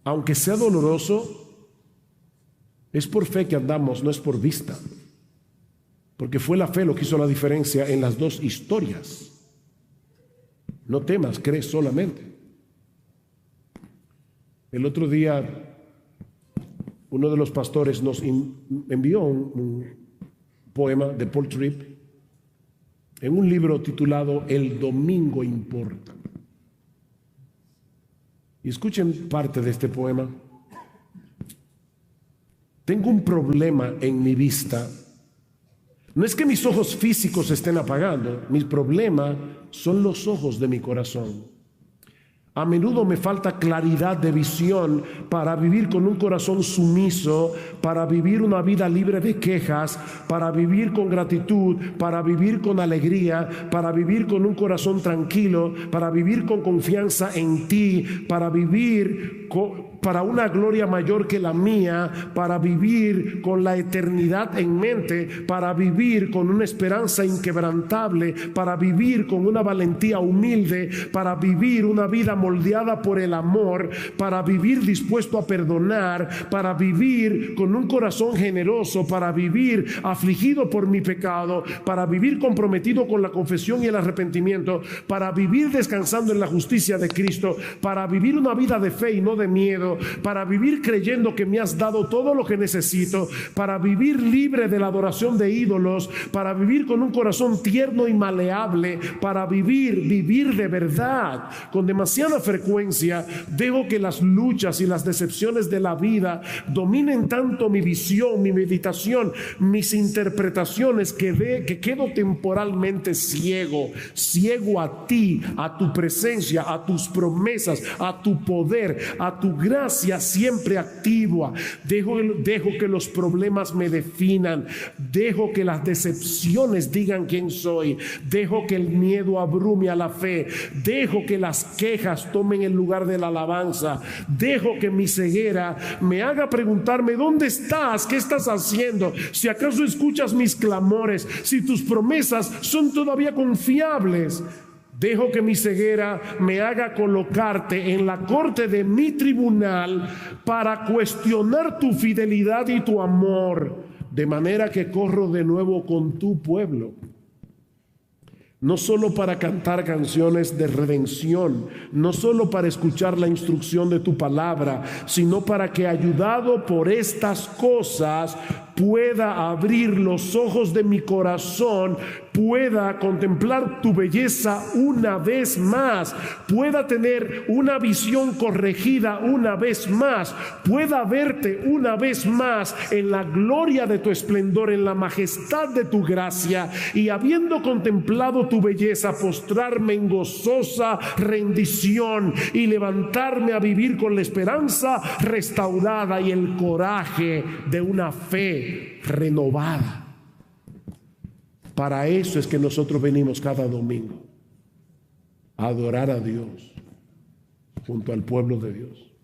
aunque sea doloroso. Es por fe que andamos, no es por vista, porque fue la fe lo que hizo la diferencia en las dos historias. No temas, cree solamente. El otro día uno de los pastores nos envió un poema de Paul Tripp en un libro titulado El Domingo Importa. Y escuchen parte de este poema. Tengo un problema en mi vista. No es que mis ojos físicos se estén apagando, mi problema son los ojos de mi corazón. A menudo me falta claridad de visión para vivir con un corazón sumiso, para vivir una vida libre de quejas, para vivir con gratitud, para vivir con alegría, para vivir con un corazón tranquilo, para vivir con confianza en ti, para vivir para una gloria mayor que la mía, para vivir con la eternidad en mente, para vivir con una esperanza inquebrantable, para vivir con una valentía humilde, para vivir una vida moldeada por el amor, para vivir dispuesto a perdonar, para vivir con un corazón generoso, para vivir afligido por mi pecado, para vivir comprometido con la confesión y el arrepentimiento, para vivir descansando en la justicia de Cristo, para vivir una vida de fe y no de miedo, para vivir creyendo que me has dado todo lo que necesito, para vivir libre de la adoración de ídolos, para vivir con un corazón tierno y maleable, para vivir de verdad. Con demasiada frecuencia dejo que las luchas y las decepciones de la vida dominen tanto mi visión, mi meditación, mis interpretaciones, que quedo temporalmente ciego a ti, a tu presencia, a tus promesas, a tu poder, a tu gracia siempre activa. Dejo que los problemas me definan, dejo que las decepciones digan quién soy, dejo que el miedo abrume a la fe, dejo que las quejas tomen el lugar de la alabanza, dejo que mi ceguera me haga preguntarme: ¿dónde estás? ¿Qué estás haciendo? Si acaso escuchas mis clamores, si tus promesas son todavía confiables. Dejo que mi ceguera me haga colocarte en la corte de mi tribunal para cuestionar tu fidelidad y tu amor, de manera que corro de nuevo con tu pueblo. No solo para cantar canciones de redención, no solo para escuchar la instrucción de tu palabra, sino para que, ayudado por estas cosas, pueda abrir los ojos de mi corazón pueda contemplar tu belleza una vez más, pueda tener una visión corregida una vez más, pueda verte una vez más en la gloria de tu esplendor, en la majestad de tu gracia, y habiendo contemplado tu belleza, postrarme en gozosa rendición y levantarme a vivir con la esperanza restaurada y el coraje de una fe renovada. Para eso es que nosotros venimos cada domingo a adorar a Dios junto al pueblo de Dios.